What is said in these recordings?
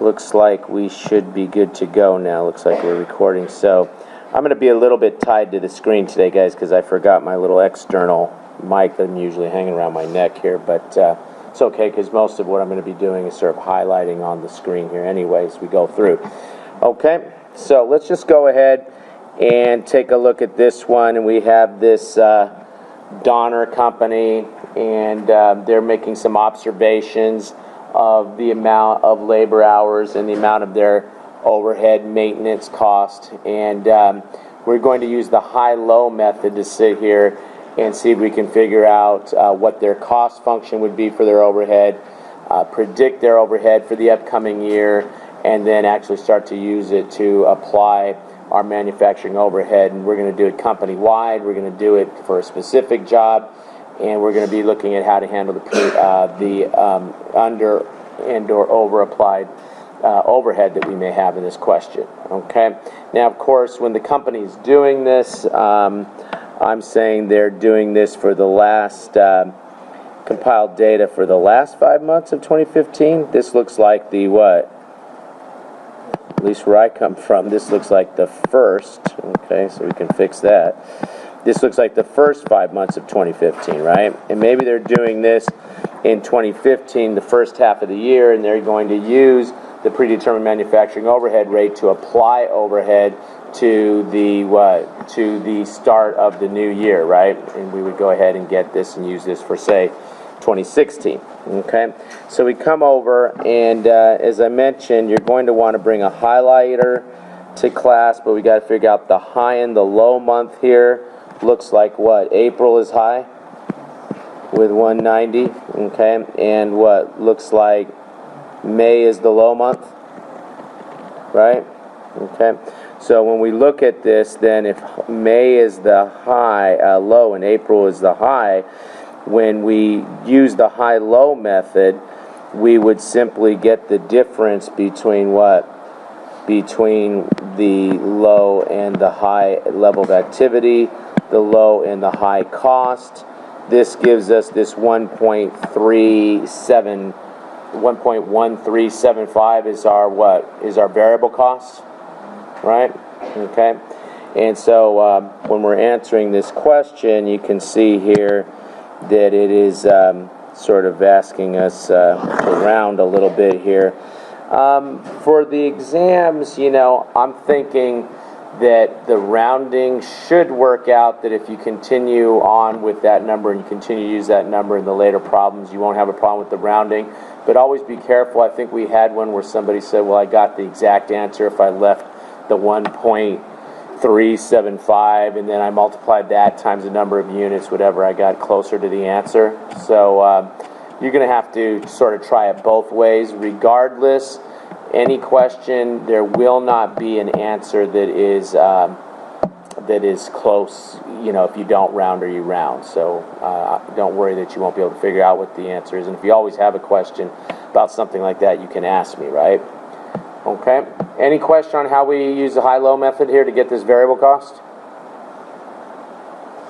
Looks like we should be good to go now. Looks like we're recording. So I'm going to be a little bit tied to the screen today, guys, because I forgot my little external mic that I'm usually hanging around my neck here. But it's okay, because most of what I'm going to be doing is sort of highlighting on the screen here anyways we go through. Okay, so let's just go ahead and take a look at this one. And we have this Donner company, and they're making some observations of the amount of labor hours and the amount of their overhead maintenance cost. And we're going to use the high-low method to sit here and see if we can figure out what their cost function would be for their overhead, predict their overhead for the upcoming year, and then actually start to use it to apply our manufacturing overhead. And we're going to do it company-wide. We're going to do it for a specific job, and we're going to be looking at how to handle the under and or over applied overhead that we may have in this question. Okay. Now, of course, when the company is doing this, I'm saying they're doing this for the last compiled data for the last 5 months of 2015. This looks like the what? At least where I come from, this looks like the first. Okay, so we can fix that. This looks like the first 5 months of 2015, right? And maybe they're doing this in 2015, the first half of the year, and they're going to use the predetermined manufacturing overhead rate to apply overhead to the what? To the start of the new year, right? And we would go ahead and get this and use this for, say, 2016. Okay, so we come over, and as I mentioned, you're going to want to bring a highlighter to class, but we got to figure out the high and the low month here. Looks like what? April is high with 190, okay, and what looks like May is the low month, right? Okay, so when we look at this, then if May is the high, low, and April is the high, when we use the high-low method, we would simply get the difference between what? Between the low and the high level of activity, the low and the high cost. This gives us this 1.1375 is our what? Is our variable cost, right? Okay, and so when we're answering this question, you can see here that it is sort of asking us to round a little bit here. For the exams, you know, I'm thinking that the rounding should work out, that if you continue on with that number and you continue to use that number in the later problems, you won't have a problem with the rounding. But always be careful. I think we had one where somebody said, well, I got the exact answer if I left the 1.375 and then I multiplied that times the number of units, whatever, I got closer to the answer. So you're going to have to sort of try it both ways. Regardless, any question, there will not be an answer that is close, you know, if you don't round or you round. So don't worry that you won't be able to figure out what the answer is. And if you always have a question about something like that, you can ask me, right? Okay. Any question on how we use the high-low method here to get this variable cost?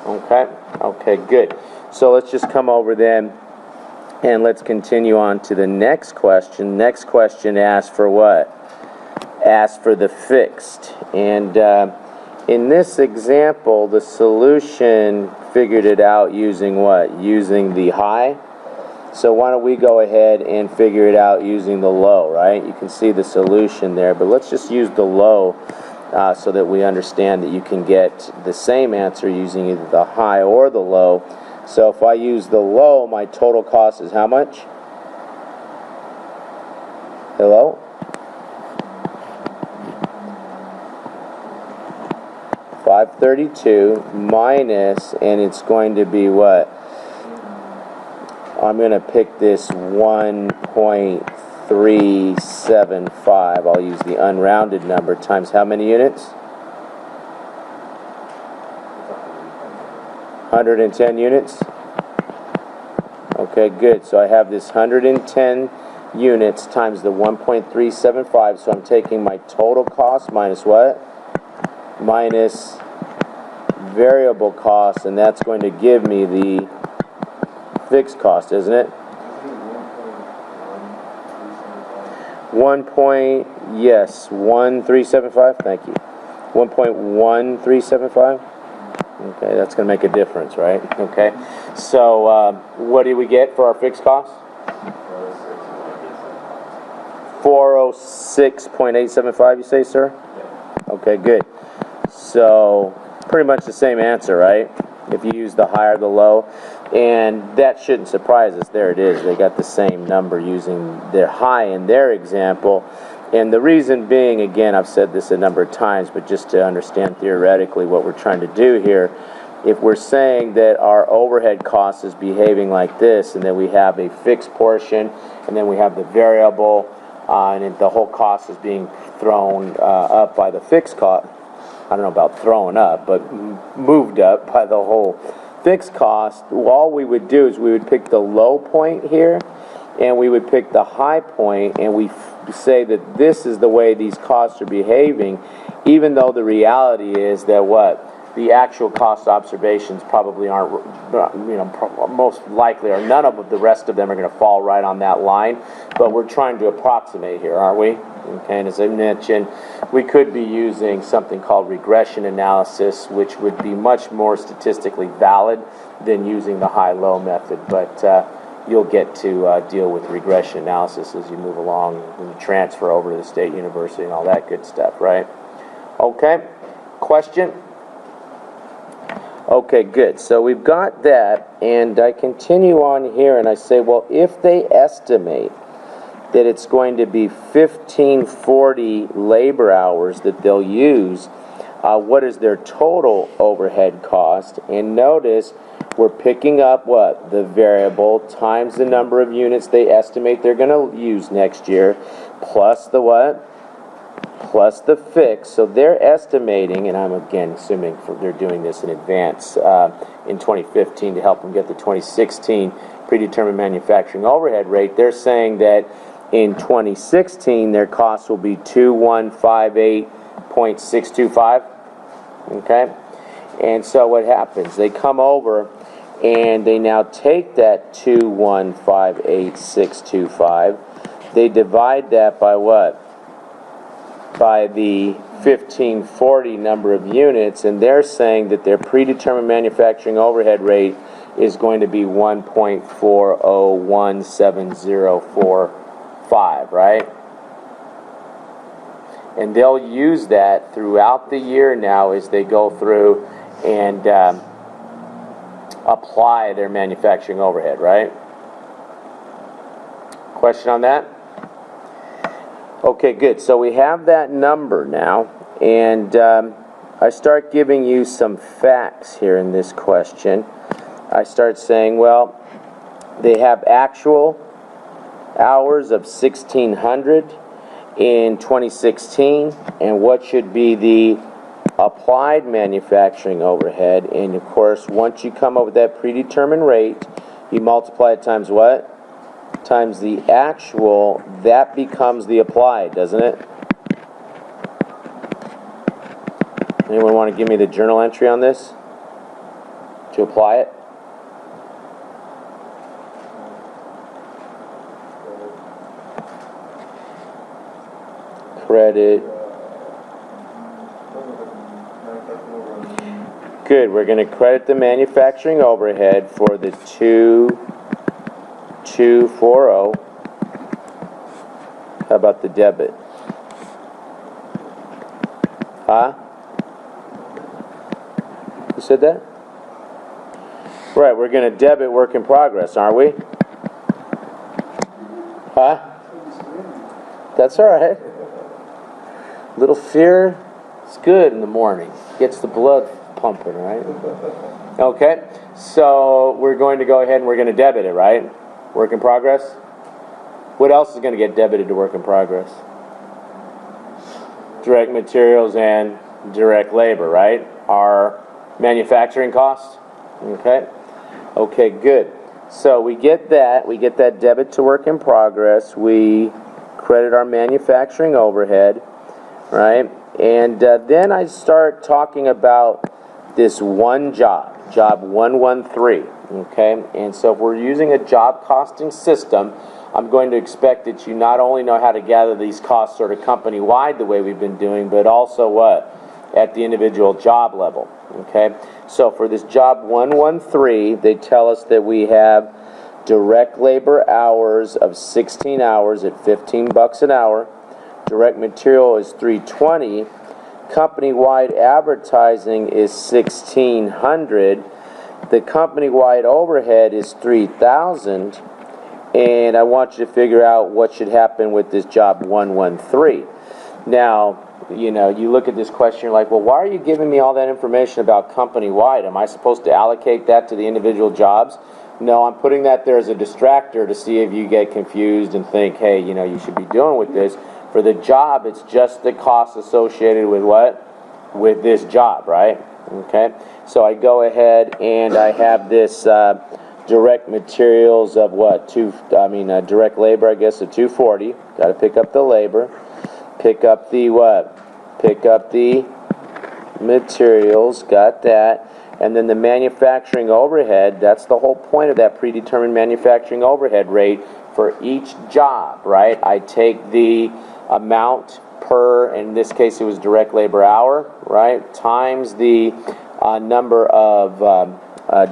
Okay. Okay, good. So let's just come over then and let's continue on to the next question. Next question asks for what? Asks for the fixed. And in this example, the solution figured it out using what? Using the high. So why don't we go ahead and figure it out using the low, right? You can see the solution there, but let's just use the low so that we understand that you can get the same answer using either the high or the low. So if I use the low, my total cost is how much? Hello? $532 minus, and it's going to be what? I'm going to pick this 1.375. I'll use the unrounded number times how many units? 110 units? Okay, good. So I have this 110 units times the 1.375. So I'm taking my total cost minus what? Minus variable cost, and that's going to give me the fixed cost, isn't it? 1.1375. Thank you. 1.1375. Okay, that's going to make a difference, right? Okay. So what do we get for our fixed costs? 406.875. You say, sir? Okay, good. So pretty much the same answer, right? If you use the high or the low. And that shouldn't surprise us. There it is. They got the same number using their high in their example. And the reason being, again, I've said this a number of times, but just to understand theoretically what we're trying to do here, if we're saying that our overhead cost is behaving like this, and then we have a fixed portion, and then we have the variable, and the whole cost is being thrown up by the fixed cost, I don't know about thrown up, but moved up by the whole fixed cost, all we would do is we would pick the low point here, and we would pick the high point, and we say that this is the way these costs are behaving, even though the reality is that what? The actual cost observations probably aren't, most likely, or none of the rest of them are going to fall right on that line, but we're trying to approximate here, aren't we? Okay, and as I mentioned, we could be using something called regression analysis, which would be much more statistically valid than using the high-low method, but you'll get to deal with regression analysis as you move along and you transfer over to the state university and all that good stuff, right? Okay, question? Okay, good. So we've got that, and I continue on here and I say, well, if they estimate that it's going to be 1540 labor hours that they'll use, what is their total overhead cost? And notice we're picking up what? The variable times the number of units they estimate they're going to use next year, plus the what? Plus the fixed. So they're estimating, and I'm again assuming they're doing this in advance in 2015 to help them get the 2016 predetermined manufacturing overhead rate. They're saying that in 2016 their costs will be 2158.625. Okay? And so what happens? They come over and they now take that 2158.625. They divide that by what? By the 1540 number of units, and they're saying that their predetermined manufacturing overhead rate is going to be 1.401705, right? And they'll use that throughout the year now as they go through and apply their manufacturing overhead, right? Question on that? Okay, good. So we have that number now, and I start giving you some facts here in this question. I start saying, well, they have actual hours of 1,600 in 2016, and what should be the applied manufacturing overhead? And of course, once you come up with that predetermined rate, you multiply it times what? Times the actual, that becomes the applied, doesn't it? Anyone want to give me the journal entry on this? To apply it? Credit. Good, we're going to credit the manufacturing overhead for the 2240. How about the debit? Huh? Who said that? Right, we're going to debit work in progress, aren't we? Huh? That's all right. Little fear is good in the morning. Gets the blood pumping, right? Okay, so we're going to go ahead and we're going to debit it, right? Work in progress? What else is going to get debited to work in progress? Direct materials and direct labor, right? Our manufacturing costs? Okay. Okay, good. So we get that debit to work in progress. We credit our manufacturing overhead, right? And then I start talking about this one job 113, okay? And so if we're using a job costing system, I'm going to expect that you not only know how to gather these costs sort of company-wide the way we've been doing, but also what? At the individual job level, okay? So for this job 113, they tell us that we have direct labor hours of 16 hours at 15 bucks an hour. Direct material is $320. Company-wide advertising is $1,600. The company-wide overhead is $3,000. And I want you to figure out what should happen with this job 113. Now, you know, you look at this question, you're like, well, why are you giving me all that information about company-wide? Am I supposed to allocate that to the individual jobs? No, I'm putting that there as a distractor to see if you get confused and think, hey, you know, you should be doing with this. For the job, it's just the costs associated with what? With this job, right? Okay, so I go ahead and I have this direct materials of what? Direct labor, I guess, of 240. Got to pick up the labor. Pick up the what? Pick up the materials. Got that. And then the manufacturing overhead, that's the whole point of that predetermined manufacturing overhead rate for each job, right? I take the amount per, in this case it was direct labor hour, right, times the number of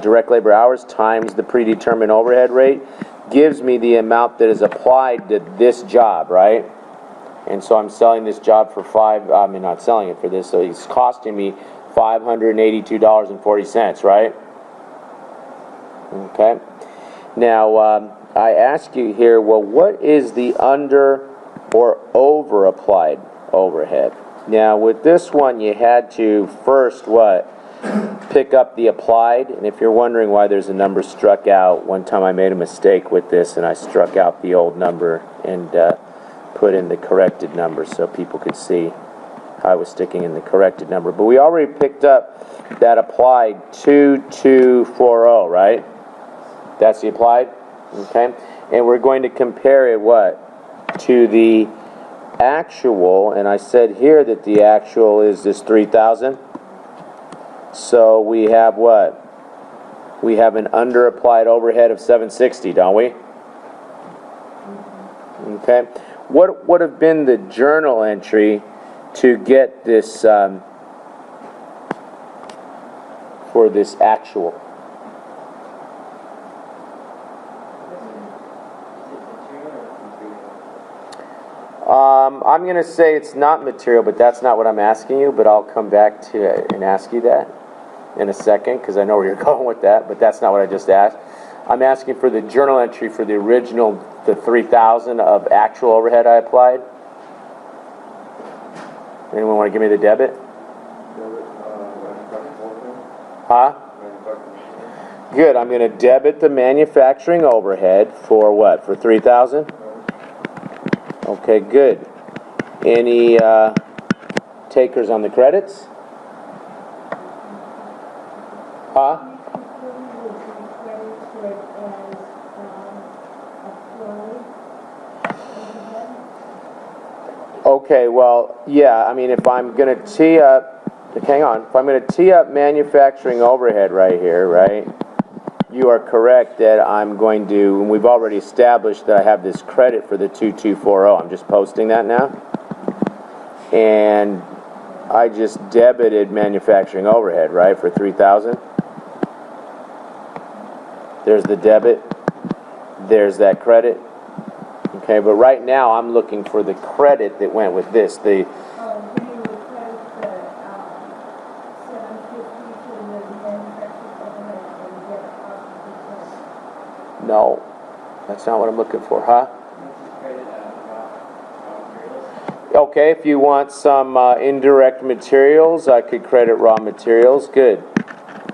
direct labor hours times the predetermined overhead rate, gives me the amount that is applied to this job, right? And so I'm selling this job for not selling it for this, so it's costing me $582.40, right? Okay. Now, I ask you here, well, what is the under or over applied overhead? Now, with this one, you had to first, what? Pick up the applied. And if you're wondering why there's a number struck out, one time I made a mistake with this, and I struck out the old number and put in the corrected number so people could see I was sticking in the corrected number. But we already picked up that applied 2240, right? That's the applied, okay? And we're going to compare it, what? To the actual, and I said here that the actual is this 3,000. So we have what? We have an under applied overhead of 760, don't we? Okay. What would have been the journal entry to get this for this actual? I'm going to say it's not material, but that's not what I'm asking you, but I'll come back to it and ask you that in a second, because I know where you're going with that, but that's not what I just asked. I'm asking for the journal entry for the original, the 3,000 of actual overhead I applied. Anyone want to give me the debit? Huh? Good, I'm going to debit the manufacturing overhead for what? For 3,000? Okay, good. Any takers on the credits? Huh? Okay, well, yeah, I mean, if I'm going to tee up, hang on, if I'm going to tee up manufacturing overhead right here, right, you are correct that I'm going to, and we've already established that I have this credit for the 2240. I'm just posting that now. And I just debited manufacturing overhead, right, for 3,000. There's the debit. There's that credit. Okay, but right now I'm looking for the credit that went with this. No, that's not what I'm looking for, huh? Okay, if you want some indirect materials, I could credit raw materials. Good.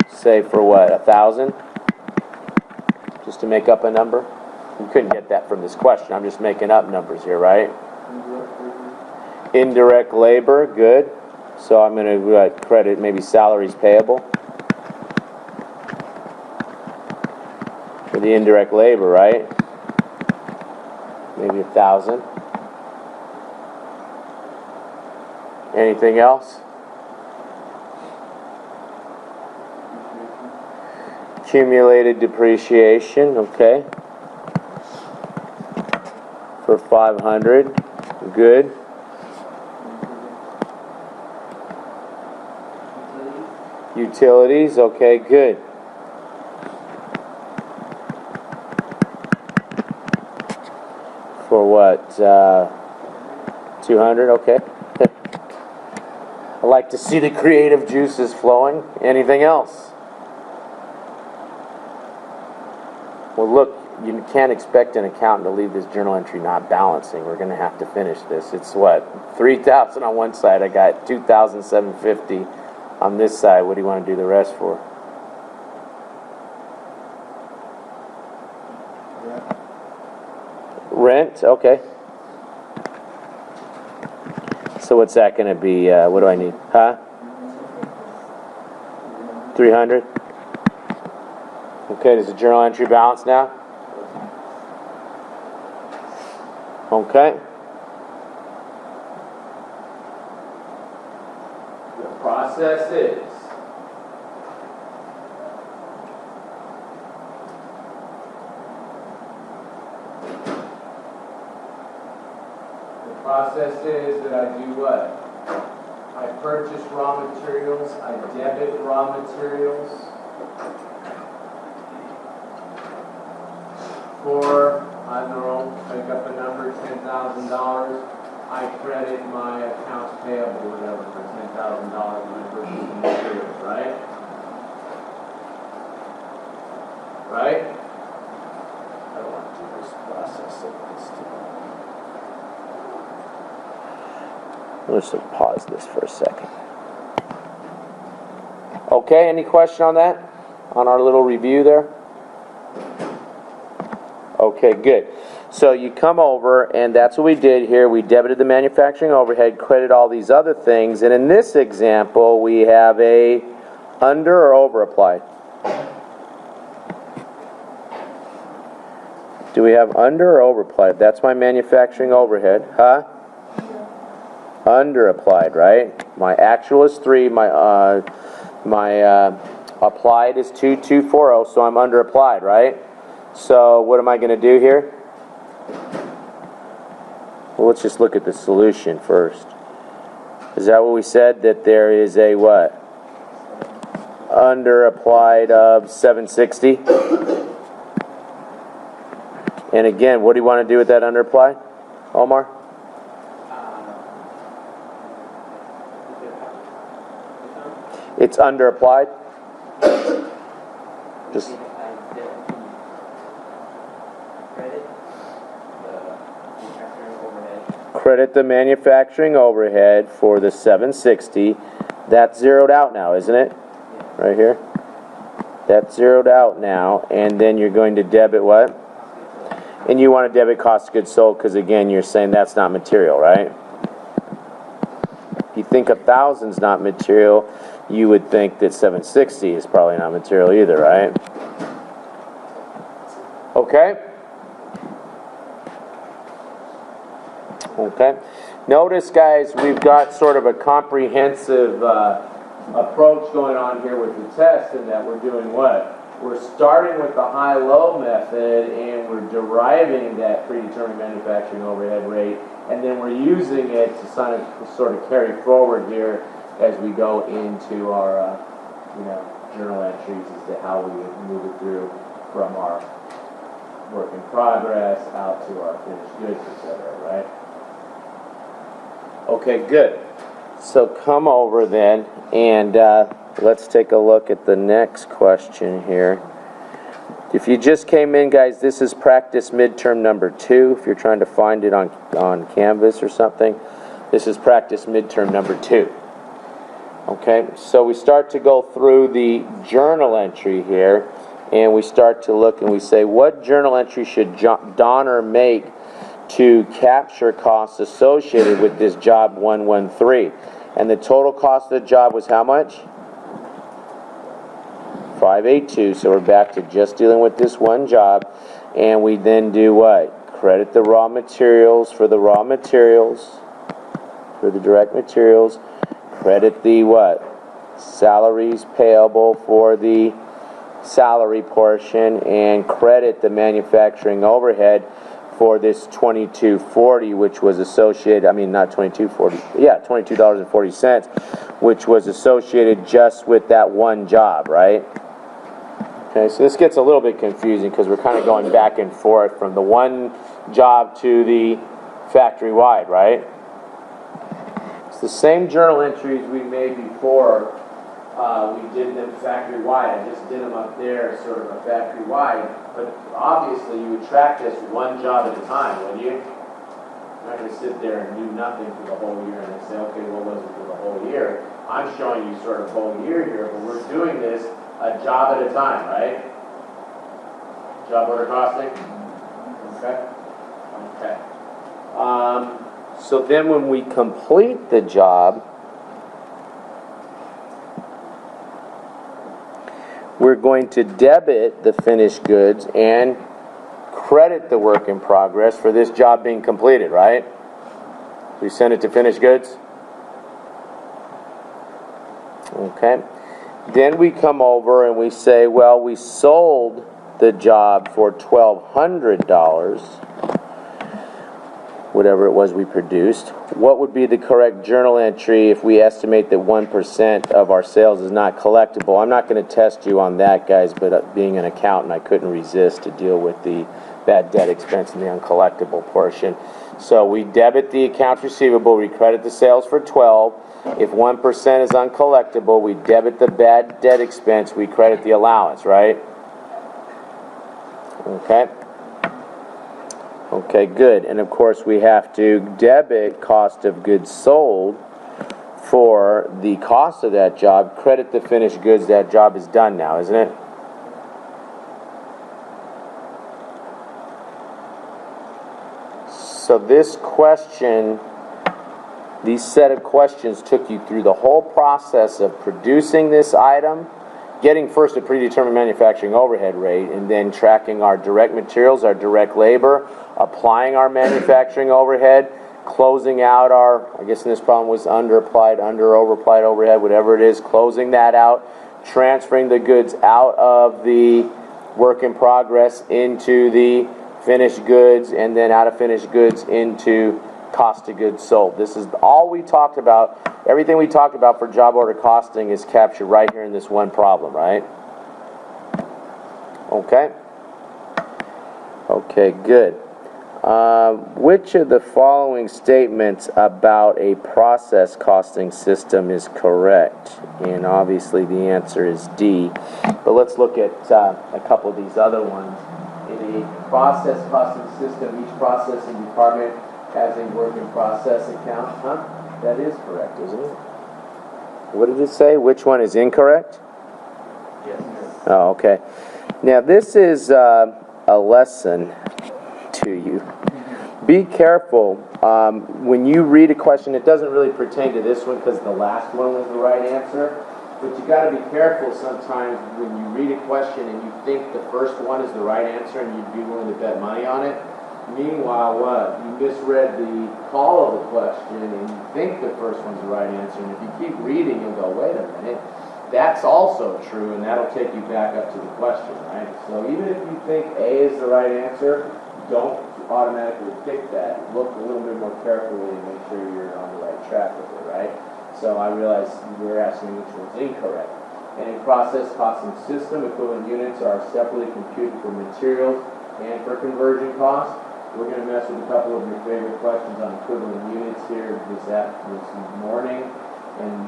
Say for what, 1,000? Just to make up a number? You couldn't get that from this question. I'm just making up numbers here, right? Indirect labor, good. So I'm going to credit maybe salaries payable for the indirect labor, right? Maybe 1,000. Anything else? Accumulated depreciation, okay. for 500. Good. Utilities, okay, good. For what? 200, okay. I like to see the creative juices flowing. Anything else? Well, look, you can't expect an accountant to leave this journal entry not balancing. We're going to have to finish this. It's what? 3,000 on one side. I got 2,750 on this side. What do you want to do the rest for? Rent, okay. So what's that going to be? What do I need? Huh? 300? Okay, does the journal entry balance now? Okay. The process is that I do what? I purchase raw materials, I debit raw materials for, I don't know, make up a number, $10,000. I credit my accounts payable, whatever, for $10,000 when I purchase the materials, right? Right? I don't want to do this process like this too. Let's just pause this for a second. Okay, any question on that? On our little review there? Okay, good. So you come over, and that's what we did here. We debited the manufacturing overhead, credited all these other things, and in this example, we have a under or over applied? Do we have under or over applied? That's my manufacturing overhead, huh? Under applied, right? My actual is 3, my applied is 2,240, so I'm under applied, right? So what am I going to do here? Well, let's just look at the solution first. Is that what we said? That there is a what? Under applied of 760. And again, what do you want to do with that under applied, Omar? It's under applied. Just credit the manufacturing overhead for the 760. That's zeroed out now, isn't it? Right here. That's zeroed out now, and then you're going to debit what? And you want to debit cost of goods sold because again, you're saying that's not material, right? If you think 1,000's not material, you would think that 760 is probably not material either, right? Okay? Okay. Notice, guys, we've got sort of a comprehensive approach going on here with the test in that we're doing what? We're starting with the high-low method and we're deriving that predetermined manufacturing overhead rate, and then we're using it to sort of carry forward here as we go into our journal entries as to how we would move it through from our work in progress out to our finished goods, etc., right? Okay, good. So come over then and let's take a look at the next question here. If you just came in, guys, this is practice midterm number 2. If you're trying to find it on Canvas or something, this is practice midterm number 2. Okay, so we start to go through the journal entry here, and we start to look and we say, what journal entry should Donner make to capture costs associated with this job 113? And the total cost of the job was how much? 582. So we're back to just dealing with this one job, and we then do what? Credit the raw materials for the raw materials, for the direct materials. Credit the what? Salaries payable for the salary portion, and credit the manufacturing overhead for this $22.40, which was associated, I mean not $22.40, yeah, $22.40, which was associated just with that one job, right? Okay, so this gets a little bit confusing because we're kind of going back and forth from the one job to the factory-wide, right? It's the same journal entries we made before. We did them factory-wide. I just did them up there, sort of a factory-wide. But obviously, you would track this one job at a time, wouldn't you? You're not going to sit there and do nothing for the whole year and then say, okay, what was it for the whole year? I'm showing you sort of whole year here, but we're doing this a job at a time, right? Job order costing? Okay. Okay. So then when we complete the job, we're going to debit the finished goods and credit the work in progress for this job being completed, right? We send it to finished goods. Okay. Then we come over and we say, well, we sold the job for $1,200, whatever it was we produced. What would be the correct journal entry if we estimate that 1% of our sales is not collectible? I'm not going to test you on that, guys, but being an accountant, I couldn't resist to deal with the bad debt expense and the uncollectible portion. So we debit the accounts receivable, we credit the sales for 12. If 1% is uncollectible, we debit the bad debt expense, we credit the allowance, right? Okay. Okay, good. And of course we have to debit cost of goods sold for the cost of that job, credit the finished goods. That job is done now, isn't it? So this question, these set of questions took you through the whole process of producing this item, getting first a predetermined manufacturing overhead rate, and then tracking our direct materials, our direct labor, applying our manufacturing overhead, closing out our, I guess in this problem was underapplied, overapplied overhead, whatever it is, closing that out, transferring the goods out of the work in progress into the finished goods, and then out of finished goods into cost of goods sold. This is all we talked about. Everything we talked about for job order costing is captured right here in this one problem, right? Okay. Okay, good. Which of the following statements about a process costing system is correct? And obviously the answer is D. But let's look at a couple of these other ones. In a process costing system, each processing department has a work in process account. That is correct, isn't it? What did it say? Which one is incorrect? Yes, sir. Oh, okay. Now this is a lesson to you. Be careful when you read a question. It doesn't really pertain to this one because the last one was the right answer. But you got to be careful sometimes when you read a question and you think the first one is the right answer and you'd be willing to bet money on it. Meanwhile, what? You misread the call of the question and you think the first one's the right answer. And if you keep reading, you'll go, wait a minute, that's also true, and that'll take you back up to the question, right? So even if you think A is the right answer, don't automatically pick that. Look a little bit more carefully and make sure you're on the right track with it, right? So I realize we're asking which one's incorrect. And in process costing system, equivalent units are separately computed for materials and for conversion costs. We're going to mess with a couple of your favorite questions on equivalent units here this morning. And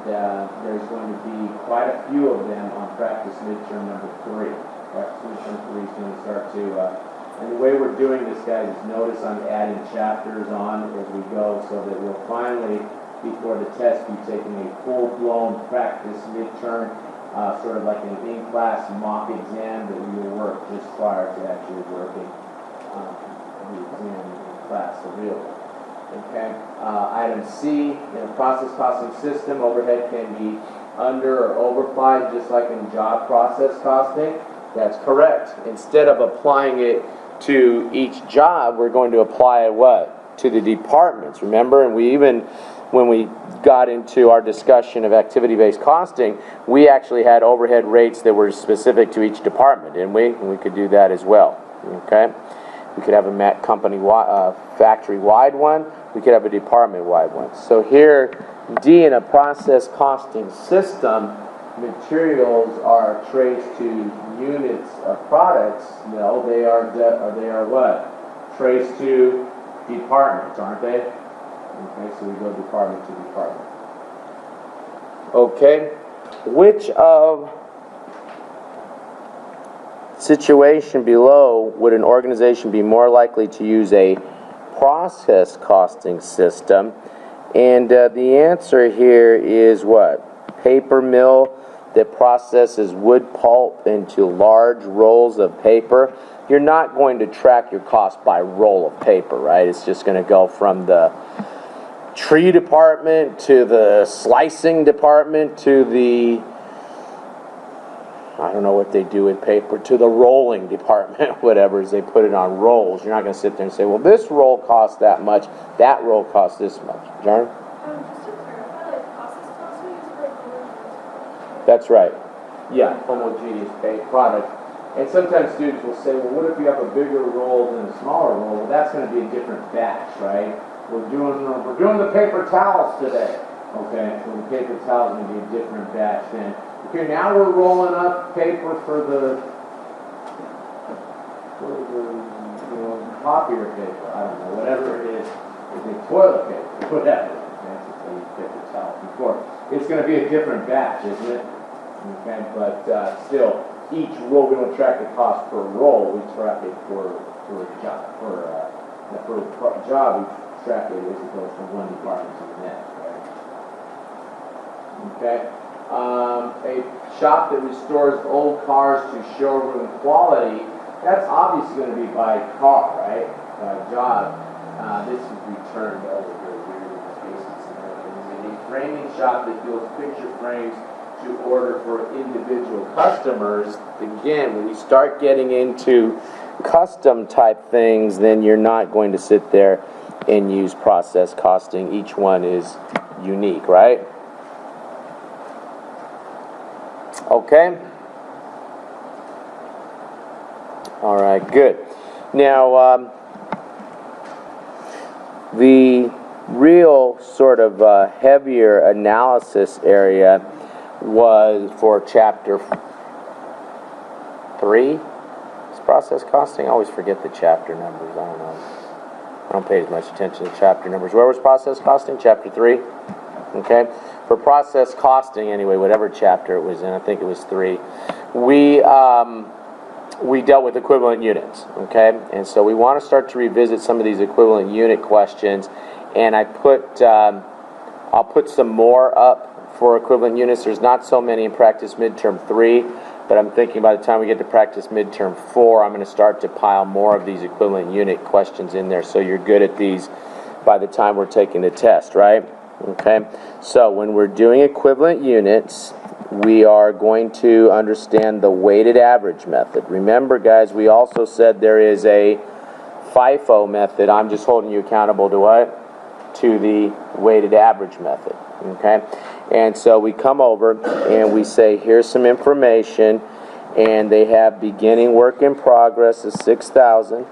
there's going to be quite a few of them on practice midterm number 3. Practice midterm 3 is going to start to, and the way we're doing this, guys, is notice I'm adding chapters on as we go so that we'll finally, before the test, be taking a full-blown practice midterm, sort of like an in-class mock exam that we will work just prior to actually working the exam in class, so really. Okay. Item C, in a process costing system, overhead can be under or overapplied just like in job process costing. That's correct. Instead of applying it to each job, we're going to apply it what? To the departments, remember? And we even, when we got into our discussion of activity-based costing, we actually had overhead rates that were specific to each department, didn't we? And we could do that as well. Okay. We could have a factory-wide one. We could have a department-wide one. So here, D, in a process costing system, materials are traced to units of products. No, they are what? Traced to departments, aren't they? Okay, so we go department to department. Okay, which of situation below would an organization be more likely to use a process costing system? And the answer here is what? Paper mill that processes wood pulp into large rolls of paper. You're not going to track your cost by roll of paper, right? It's just going to go from the tree department to the slicing department to the, I don't know what they do with paper, to the rolling department, whatever, as they put it on rolls. You're not going to sit there and say, well, this roll costs that much, that roll costs this much. John? Just to clarify, like process costing is for homogeneous. That's right. Yeah, homogeneous product. And sometimes students will say, well, what if you have a bigger roll than a smaller roll? Well, that's going to be a different batch, right? We're doing the paper towels today. Okay, so the paper towels is going to be a different batch then. Okay, now we're rolling up paper for the copier paper. I don't know, whatever it is. It's a toilet paper, whatever. That's just how you paper towels before. It's going to be a different batch, isn't it? Okay, but still, each roll, we don't track the cost per roll. We track it for a job. For a job, we track it as it goes from one department to the next, right? Okay. A shop that restores old cars to showroom quality, that's obviously going to be by car, right? By job. This is returned over here in the spaces and everything. A framing shop that builds picture frames to order for individual customers. Again, when you start getting into custom type things, then you're not going to sit there and use process costing. Each one is unique, right? Okay? All right, good. Now, the real sort of heavier analysis area was for chapter 3. Is process costing? I always forget the chapter numbers. I don't know. I don't pay as much attention to chapter numbers. Where was process costing? Chapter 3? Okay. For process costing, anyway, whatever chapter it was in, I think it was 3, we dealt with equivalent units, okay? And so we want to start to revisit some of these equivalent unit questions, and I'll put some more up for equivalent units. There's not so many in practice midterm 3, but I'm thinking by the time we get to practice midterm 4, I'm going to start to pile more of these equivalent unit questions in there, so you're good at these by the time we're taking the test, right? Okay, so when we're doing equivalent units, we are going to understand the weighted average method. Remember, guys, we also said there is a FIFO method. I'm just holding you accountable to what? To the weighted average method. Okay, and so we come over and we say, here's some information, and they have beginning work in progress of 6,000.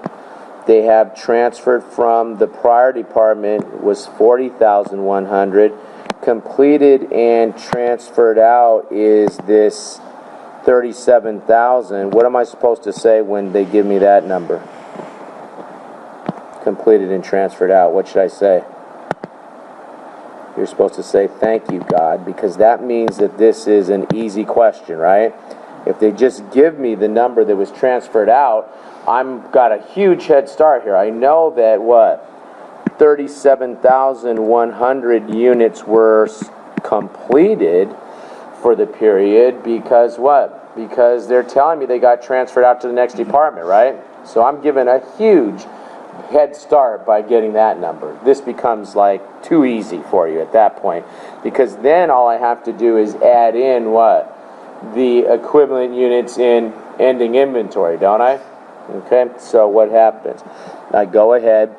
They have transferred from the prior department was 40,100. Completed and transferred out is this 37,000. What am I supposed to say when they give me that number? Completed and transferred out. What should I say? You're supposed to say, thank you, God, because that means that this is an easy question, right? If they just give me the number that was transferred out, I've got a huge head start here. I know that, 37,100 units were completed for the period because what? Because they're telling me they got transferred out to the next department, right? So I'm given a huge head start by getting that number. This becomes like too easy for you at that point, because then all I have to do is add in what? The equivalent units in ending inventory, don't I? Okay, so what happens? I go ahead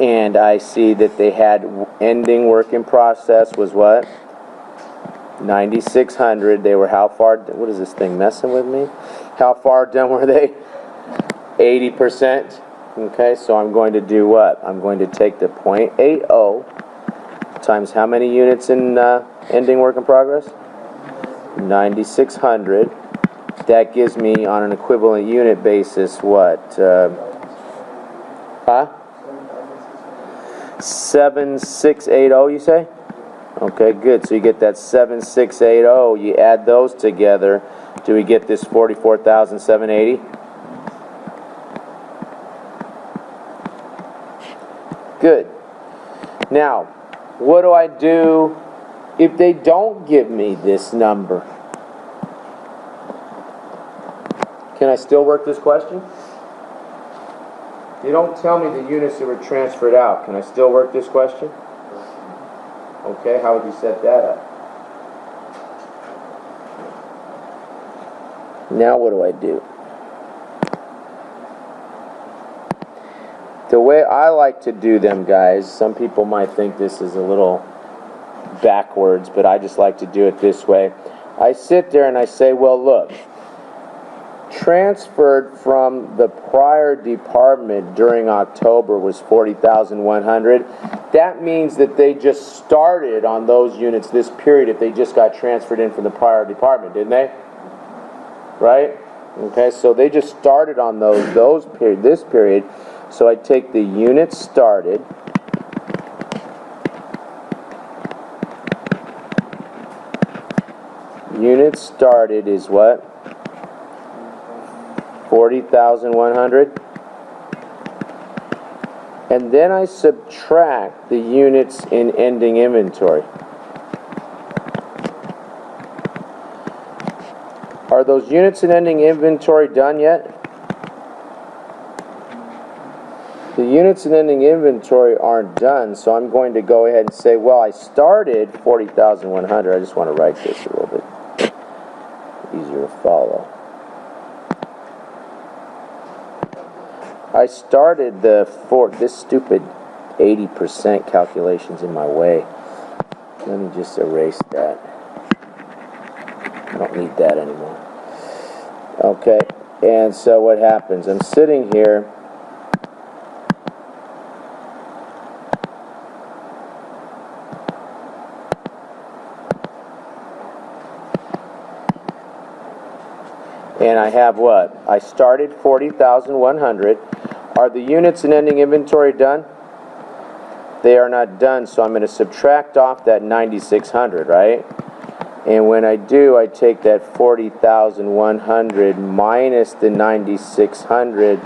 and I see that they had ending work in process was what? 9,600. They were how far? What is this thing messing with me? How far done were they? 80%. Okay, so I'm going to do what? I'm going to take the 0.80 times how many units in ending work in progress? 9,600. That gives me, on an equivalent unit basis, what? 7680, you say? Okay, good. So you get that 7680. You add those together. Do we get this 44,780? Good. Now, what do I do if they don't give me this number? Can I still work this question? You don't tell me the units that were transferred out. Can I still work this question? Okay, how would you set that up? Now what do I do? The way I like to do them, guys, some people might think this is a little backwards, but I just like to do it this way. I sit there and I say, well, look, transferred from the prior department during October was 40,100. That means that they just started on those units this period if they just got transferred in from the prior department, didn't they? Right? Okay, so they just started on this period. So I take the units started, units started is what? 40,100. And then I subtract the units in ending inventory. Are those units in ending inventory done yet? The units in ending inventory aren't done, so I'm going to go ahead and say, well, I started 40,100. I just want to write this a little bit easier to follow. I started this stupid 80% calculation's in my way. Let me just erase that. I don't need that anymore. Okay, and so what happens? I'm sitting here. And I have what? I started 40,100. Are the units in ending inventory done? They are not done, so I'm going to subtract off that 9,600, right? And when I do, I take that 40,100 minus the 9,600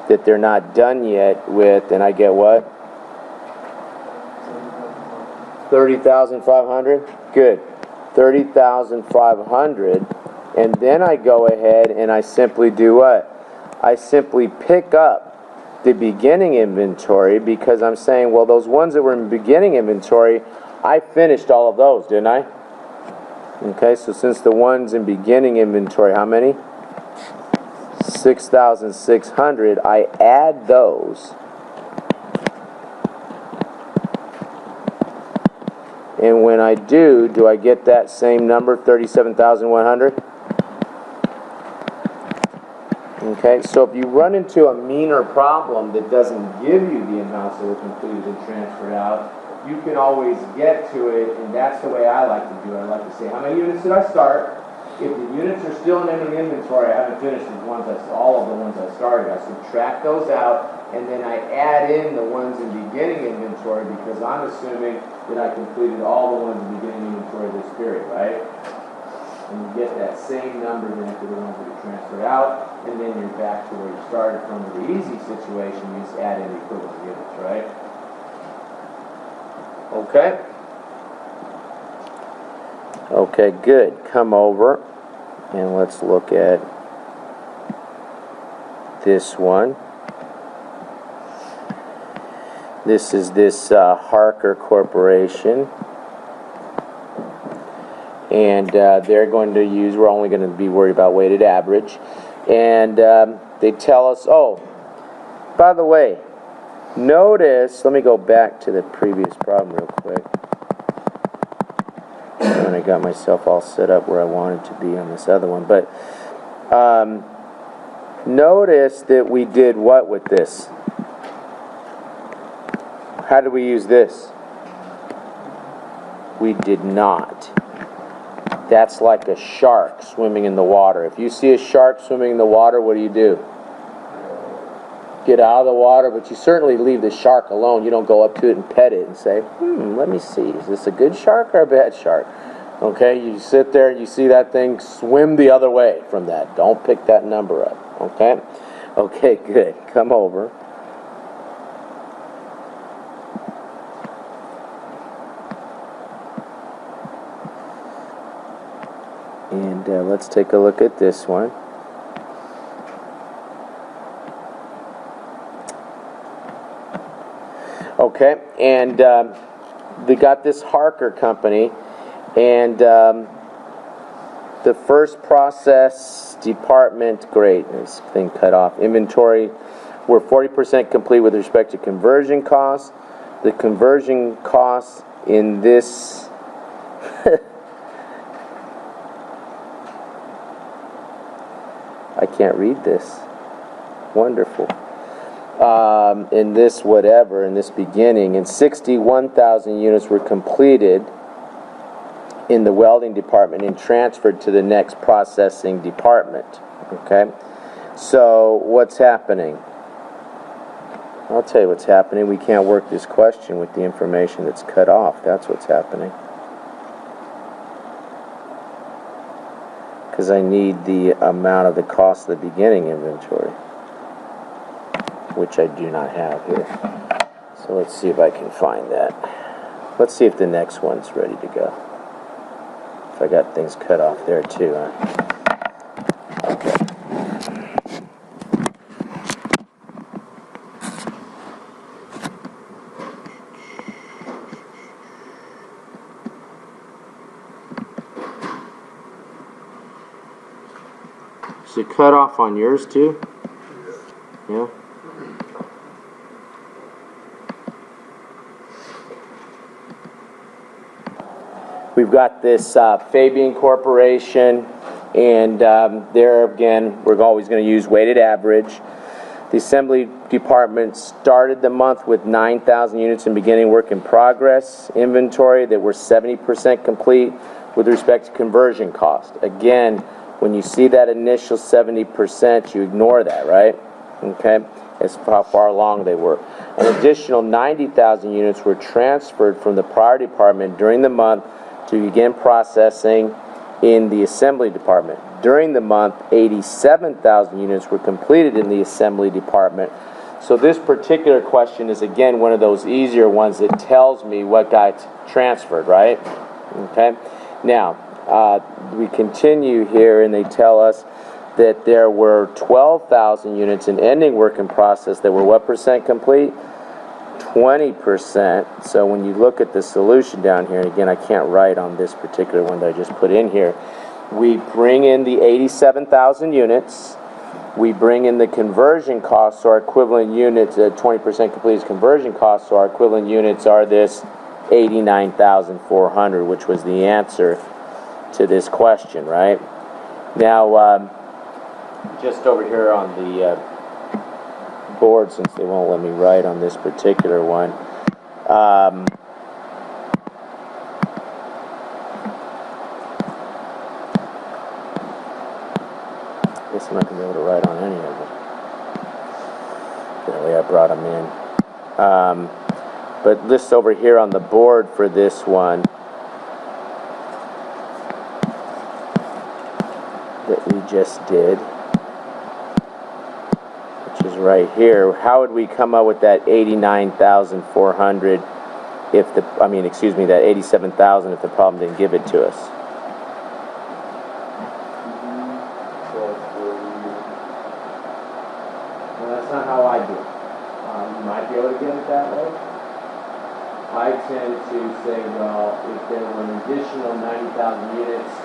that they're not done yet with, and I get what? 30,500? Good. 30,500. And then I go ahead and I simply do what? I simply pick up the beginning inventory because I'm saying, well, those ones that were in beginning inventory, I finished all of those, didn't I? Okay, so since the ones in beginning inventory, how many? 6,600. I add those. And when I do I get that same number, 37,100? Okay, so if you run into a meaner problem that doesn't give you the amounts that were completed and transferred out, you can always get to it, and that's the way I like to do it. I like to say, how many units did I start? If the units are still in ending inventory, I haven't finished all of the ones I started. I subtract those out, and then I add in the ones in beginning inventory because I'm assuming that I completed all the ones in beginning inventory this period, right? And you get that same number then for the ones that are transferred out, and then you're back to where you started from. With the easy situation, you just add in the equivalent units, right? Okay? Okay, good. Come over and let's look at this one. This is this Harker Corporation. And they're going to use, we're only going to be worried about weighted average. And they tell us, oh, by the way, notice, let me go back to the previous problem real quick. When I got myself all set up where I wanted to be on this other one. But notice that we did what with this? How did we use this? We did not. That's like a shark swimming in the water. If you see a shark swimming in the water, what do? Get out of the water, but you certainly leave the shark alone. You don't go up to it and pet it and say, let me see, is this a good shark or a bad shark? Okay, you sit there, you see that thing, swim the other way from that. Don't pick that number up, okay? Okay, good. Come over. And let's take a look at this one. Okay, and we got this Harker company, and the first process department, great, this thing cut off, inventory, we're 40% complete with respect to conversion costs. The conversion costs in this I can't read this. Wonderful. In this whatever, in this beginning, and 61,000 units were completed in the welding department and transferred to the next processing department. Okay? So, what's happening? I'll tell you what's happening. We can't work this question with the information that's cut off. That's what's happening. Because I need the amount of the cost of the beginning inventory, which I do not have here. So let's see if I can find that. Let's see if the next one's ready to go. If I got things cut off there too, huh? Okay. Is it cut off on yours too? Yeah? We've got this Fabian Corporation, and there again, we're always going to use weighted average. The assembly department started the month with 9,000 units in beginning work in progress inventory that were 70% complete with respect to conversion cost. Again, when you see that initial 70%, you ignore that, right? Okay? As how far along they were. An additional 90,000 units were transferred from the prior department during the month to begin processing in the assembly department. During the month, 87,000 units were completed in the assembly department. So this particular question is again one of those easier ones that tells me what got transferred, right? Okay? Now, we continue here and they tell us that there were 12,000 units in ending work in process that were what percent complete? 20%. So when you look at the solution down here, and again I can't write on this particular one that I just put in here, we bring in the 87,000 units, we bring in the conversion costs, so our equivalent units, 20% complete is conversion costs, so our equivalent units are this 89,400, which was the answer to this question, right? Now, just over here on the board, since they won't let me write on this particular one, I guess I'm not going to be able to write on any of them. The way I brought them in. But this over here on the board for this one that we just did, which is right here, how would we come up with that 89,400 if the, that 87,000 if the problem didn't give it to us? Well, that's not how I do it. You might be able to get it that way. I tend to say, well, if there were an additional 90,000 units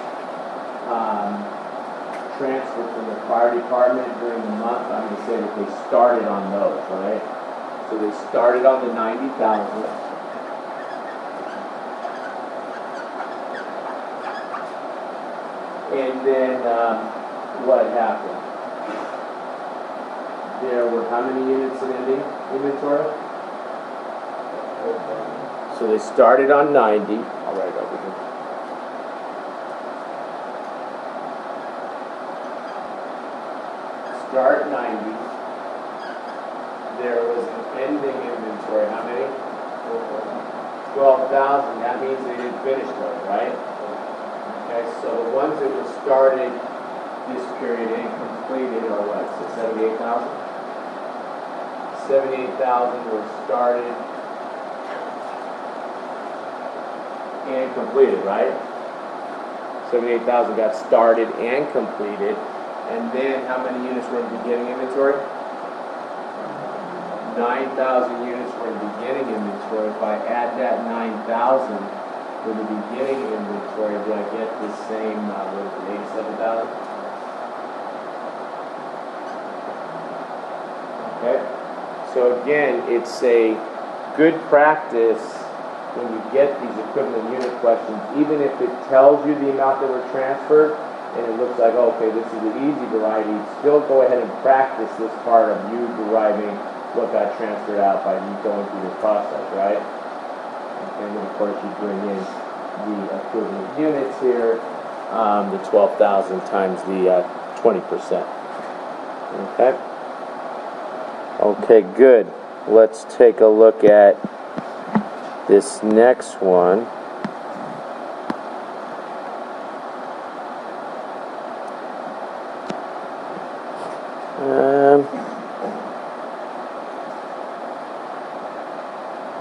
transferred from the fire department during the month, I'm going to say that they started on those, right? So they started on the 90,000. And then what happened? There were how many units in ending inventory? So they started on 90. I'll write it over here. Start 90. There was an ending inventory. How many? 12,000. That means they didn't finish those, right? Okay, so the ones that were started this period and completed are what? So 78,000? 78,000 were started and completed, right? 78,000 got started and completed. And then how many units were in beginning inventory? 9,000 units were in beginning inventory. If I add that 9,000 to the beginning inventory, do I get the same, what is it, 87,000? Okay. So again, it's a good practice when you get these equivalent unit questions, even if it tells you the amount that were transferred, and it looks like, okay, this is the easy variety, still go ahead and practice this part of you deriving what got transferred out by you going through this process, right? And then, of course, you bring in the equivalent units here, the 12,000 times the 20%. Okay? Okay, good. Let's take a look at this next one.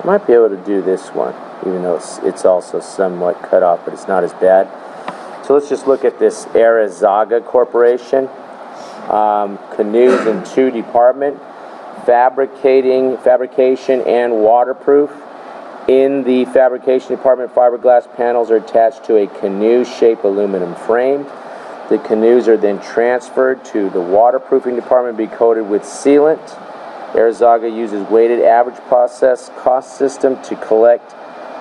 I might be able to do this one, even though it's also somewhat cut off, but it's not as bad. So let's just look at this Arizaga Corporation. Canoes in 2 department, fabrication and waterproof. In the fabrication department, fiberglass panels are attached to a canoe-shaped aluminum frame. The canoes are then transferred to the waterproofing department to be coated with sealant. Arizaga uses weighted average process cost system to collect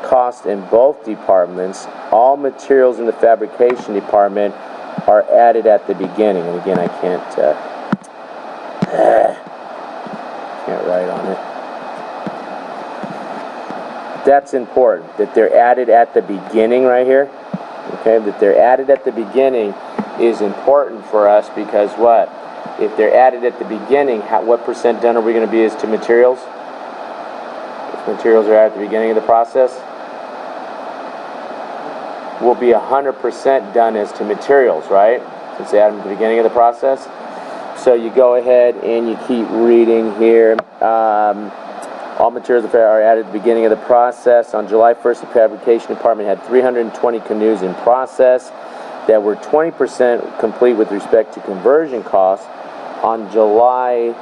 cost in both departments. All materials in the fabrication department are added at the beginning. And again, I can't write on it. That's important, that they're added at the beginning right here. Okay, that they're added at the beginning is important for us because what? If they're added at the beginning, what percent done are we going to be as to materials? If materials are at the beginning of the process, we'll be 100% done as to materials, right? Since they add them at the beginning of the process. So you go ahead and you keep reading here. All materials are added at the beginning of the process. On July 1st, the fabrication department had 320 canoes in process that were 20% complete with respect to conversion costs. On July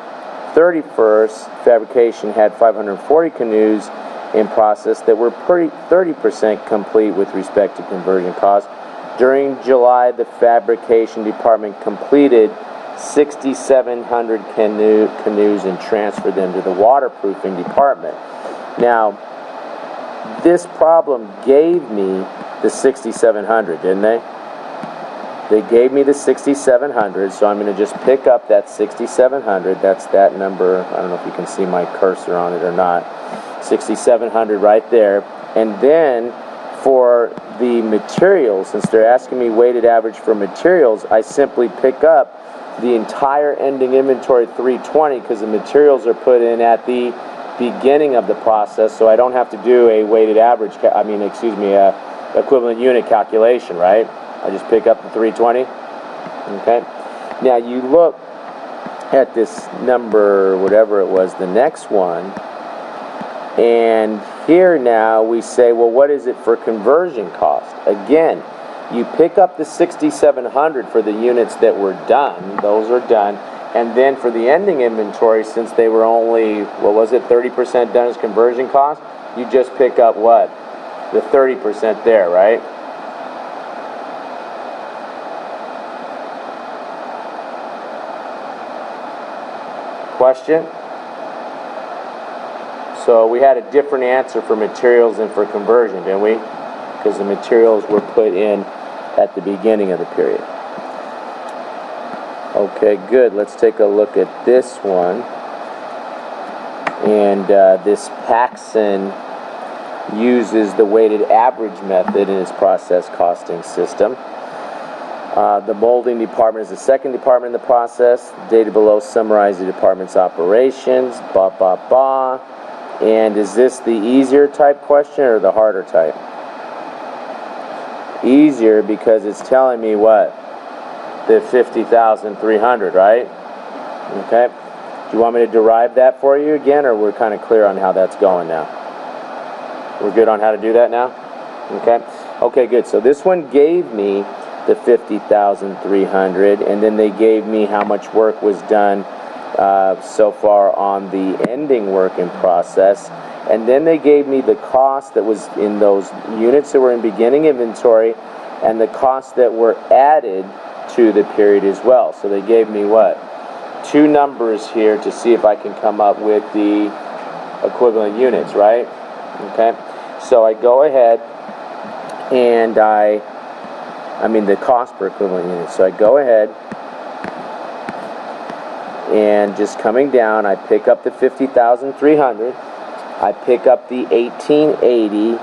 31st, fabrication had 540 canoes in process that were 30% complete with respect to conversion costs. During July, the fabrication department completed 6,700 canoes and transferred them to the waterproofing department. Now, this problem gave me the 6,700, didn't they? They gave me the 6,700, so I'm going to just pick up that 6,700. That's that number. I don't know if you can see my cursor on it or not. 6,700 right there. And then for the materials, since they're asking me weighted average for materials, I simply pick up the entire ending inventory 320 because the materials are put in at the beginning of the process, so I don't have to do a weighted average, equivalent unit calculation, right? I just pick up the 320. Okay. Now you look at this number, whatever it was, the next one, and here now we say, well, what is it for conversion cost? Again, you pick up the 6,700 for the units that were done. Those are done. And then for the ending inventory, since they were only, 30% done as conversion cost, you just pick up what? The 30% there, right? Question? So we had a different answer for materials than for conversion, didn't we? Because the materials were put in at the beginning of the period. Okay, good. Let's take a look at this one. And this Paxson uses the weighted average method in its process costing system. The molding department is the second department in the process. Data below summarize the department's operations. And is this the easier type question or the harder type? Easier because it's telling me what? The 50,300, right? Okay. Do you want me to derive that for you again, or we're kind of clear on how that's going now? We're good on how to do that now? Okay. Okay, good. So this one gave me the 50,300, and then they gave me how much work was done so far on the ending work in process, and then they gave me the cost that was in those units that were in beginning inventory and the costs that were added to the period as well. So they gave me what? Two numbers here to see if I can come up with the equivalent units, right? Okay, so I go ahead and the cost per equivalent unit. So I go ahead and just coming down, I pick up the 50,300. I pick up the 1880,